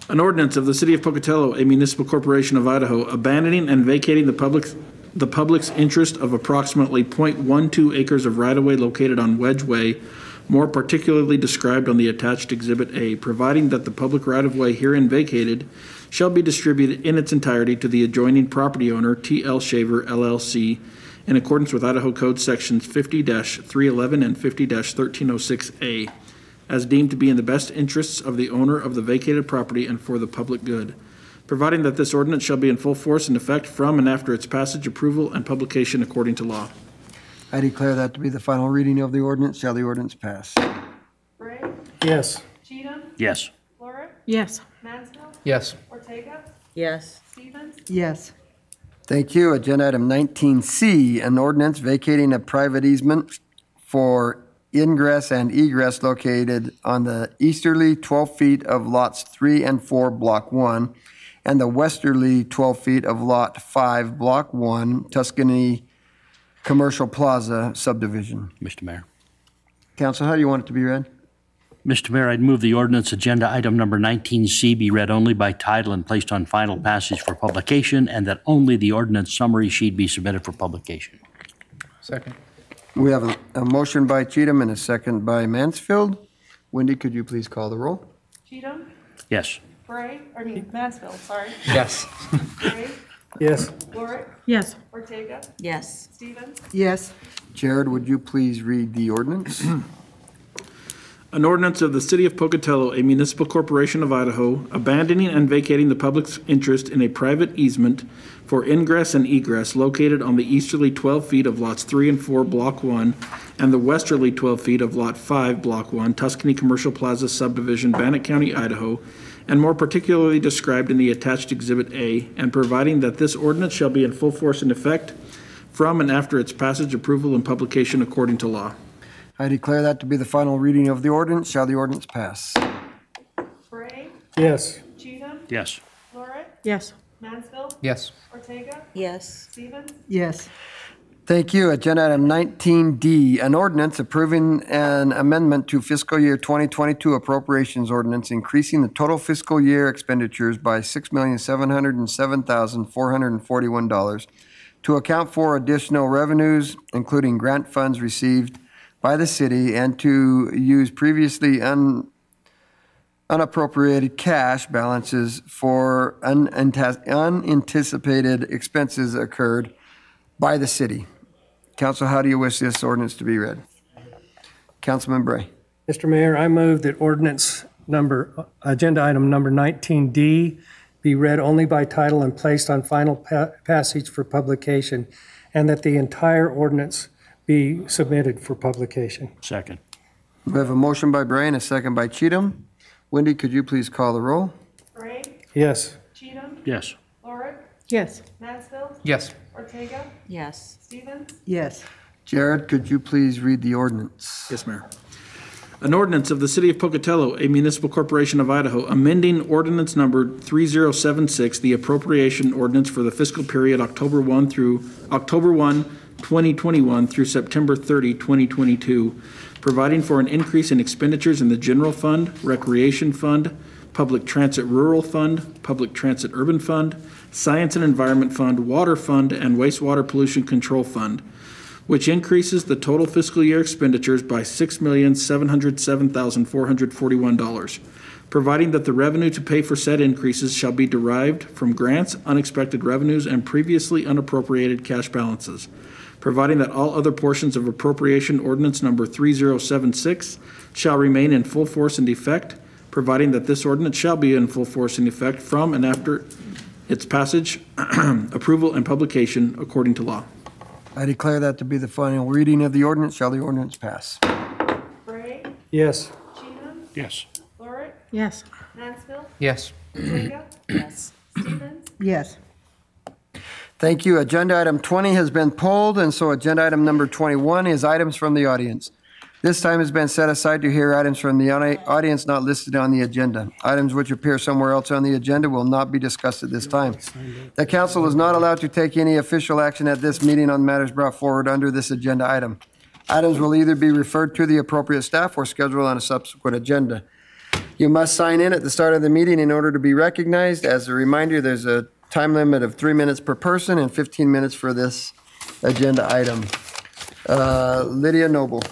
An ordinance of the City of Pocatello, a municipal corporation of Idaho, abandoning and vacating the public's interest of approximately 0.12 acres of right-of-way located on Wedge Way, more particularly described on the attached Exhibit A, providing that the public right-of-way herein vacated shall be distributed in its entirety to the adjoining property owner, T.L. Shaver, LLC, in accordance with Idaho Code Sections 50-311 and 50-1306A, as deemed to be in the best interests of the owner of the vacated property and for the public good, providing that this ordinance shall be in full force and effect from and after its passage, approval, and publication according to law. I declare that to be the final reading of the ordinance. Shall the ordinance pass? Bray? Yes. Cheatham? Yes. Lorick? Yes. Mansfield? Yes. Ortega? Yes. Stevens? Yes. Thank you. Agenda item 19C, an ordinance vacating a private easement for ingress and egress located on the easterly 12 feet of lots 3 and 4, Block 1, and the westerly 12 feet of Lot 5, Block 1, Tuscany Commercial Plaza subdivision. Mr. Mayor. Council, how do you want it to be read? Mr. Mayor, I'd move the ordinance agenda item number 19C be read only by title and placed on final passage for publication, and that only the ordinance summary sheet be submitted for publication. Second. We have a motion by Cheatham and a second by Mansfield. Wendy, could you please call the roll? Cheatham? Yes. Mansfield, sorry. Yes. Bray? Yes. Lorick? Yes. Ortega? Yes. Stevens? Yes. Jared, would you please read the ordinance? An ordinance of the City of Pocatello, a municipal corporation of Idaho, abandoning and vacating the public's interest in a private easement for ingress and egress located on the easterly 12 feet of lots 3 and 4, Block 1, and the westerly 12 feet of Lot 5, Block 1, Tuscany Commercial Plaza subdivision, Bannock County, Idaho, and more particularly described in the attached Exhibit A, and providing that this ordinance shall be in full force and effect from and after its passage, approval, and publication according to law. I declare that to be the final reading of the ordinance. Shall the ordinance pass? Bray? Yes. Cheatham? Yes. Lorick? Yes. Mansfield? Yes. Ortega? Yes. Stevens? Yes. Thank you. Agenda item 19D, an ordinance approving an amendment to fiscal year 2022 appropriations ordinance, increasing the total fiscal year expenditures by $6,707,441 to account for additional revenues, including grant funds received by the city, and to use previously unappropriated cash balances for unanticipated expenses occurred by the city. Council, how do you wish this ordinance to be read? Councilman Bray. Mr. Mayor, I move that agenda item number 19D be read only by title and placed on final passage for publication, and that the entire ordinance be submitted for publication. Second. We have a motion by Bray and a second by Cheatham. Wendy, could you please call the roll? Bray? Yes. Cheatham? Yes. Lorick? Yes. Mansfield? Yes. Ortega? Yes. Stevens? Yes. Jared, could you please read the ordinance? Yes, Mayor. An ordinance of the City of Pocatello, a municipal corporation of Idaho, amending ordinance number 3076, the appropriation ordinance for the fiscal period October 1, 2021 through September 30, 2022, providing for an increase in expenditures in the general fund, recreation fund, public transit rural fund, public transit urban fund, science and environment fund, water fund, and wastewater pollution control fund, which increases the total fiscal year expenditures by $6,707,441, providing that the revenue to pay for said increases shall be derived from grants, unexpected revenues, and previously unappropriated cash balances, providing that all other portions of appropriation ordinance number 3076 shall remain in full force and effect, providing that this ordinance shall be in full force and effect from and after its passage, approval, and publication according to law. I declare that to be the final reading of the ordinance. Shall the ordinance pass? Bray? Yes. Cheatham? Yes. Lorick? Yes. Mansfield? Yes. Ortega? Yes. Stevens? Yes. Thank you. Agenda item 20 has been pulled, and so agenda item number 21 is items from the audience. This time has been set aside to hear items from the audience not listed on the agenda. Items which appear somewhere else on the agenda will not be discussed at this time. The council is not allowed to take any official action at this meeting on matters brought forward under this agenda item. Items will either be referred to the appropriate staff or scheduled on a subsequent agenda. You must sign in at the start of the meeting in order to be recognized. As a reminder, there's a time limit of 3 minutes per person and 15 minutes for this agenda item. Lydia Noble.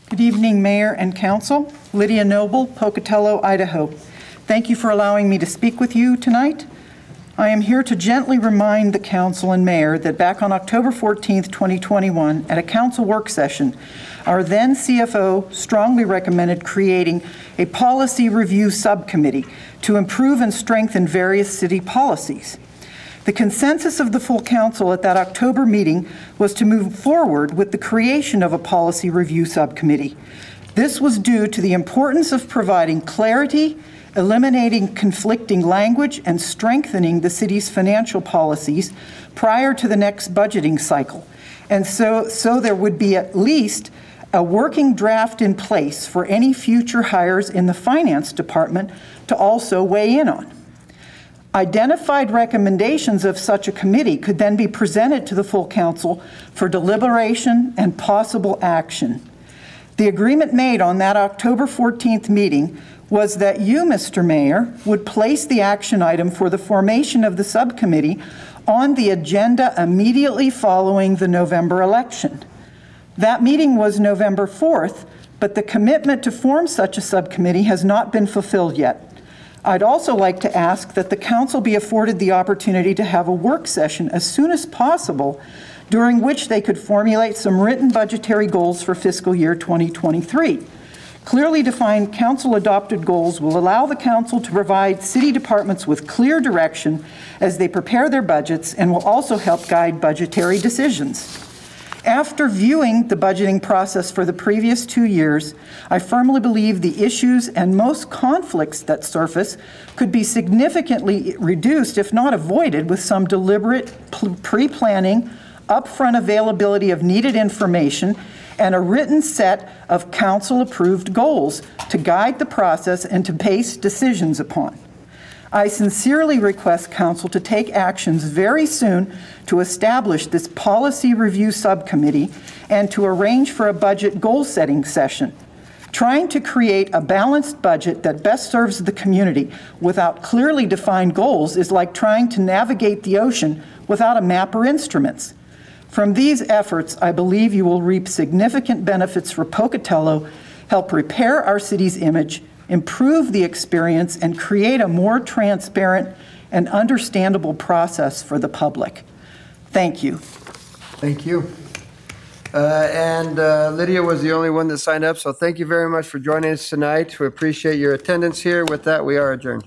Good evening, Mayor and Council. Lydia Noble, Pocatello, Idaho. Thank you for allowing me to speak with you tonight. I am here to gently remind the Council and Mayor that back on October 14th, 2021, at a Council work session, our then CFO strongly recommended creating a policy review subcommittee to improve and strengthen various city policies. The consensus of the full council at that October meeting was to move forward with the creation of a policy review subcommittee. This was due to the importance of providing clarity, eliminating conflicting language, and strengthening the city's financial policies prior to the next budgeting cycle. And so there would be at least a working draft in place for any future hires in the finance department to also weigh in on. Identified recommendations of such a committee could then be presented to the full council for deliberation and possible action. The agreement made on that October 14th meeting was that you, Mr. Mayor, would place the action item for the formation of the subcommittee on the agenda immediately following the November election. That meeting was November 4th, but the commitment to form such a subcommittee has not been fulfilled yet. I'd also like to ask that the council be afforded the opportunity to have a work session as soon as possible, during which they could formulate some written budgetary goals for fiscal year 2023. Clearly defined council-adopted goals will allow the council to provide city departments with clear direction as they prepare their budgets, and will also help guide budgetary decisions. After viewing the budgeting process for the previous 2 years, I firmly believe the issues and most conflicts that surface could be significantly reduced, if not avoided, with some deliberate pre-planning, upfront availability of needed information, and a written set of council-approved goals to guide the process and to base decisions upon. I sincerely request Council to take actions very soon to establish this policy review subcommittee and to arrange for a budget goal-setting session. Trying to create a balanced budget that best serves the community without clearly defined goals is like trying to navigate the ocean without a map or instruments. From these efforts, I believe you will reap significant benefits for Pocatello, help repair our city's image, improve the experience, and create a more transparent and understandable process for the public. Thank you. Thank you. Lydia was the only one that signed up, so thank you very much for joining us tonight. We appreciate your attendance here. With that, we are adjourned.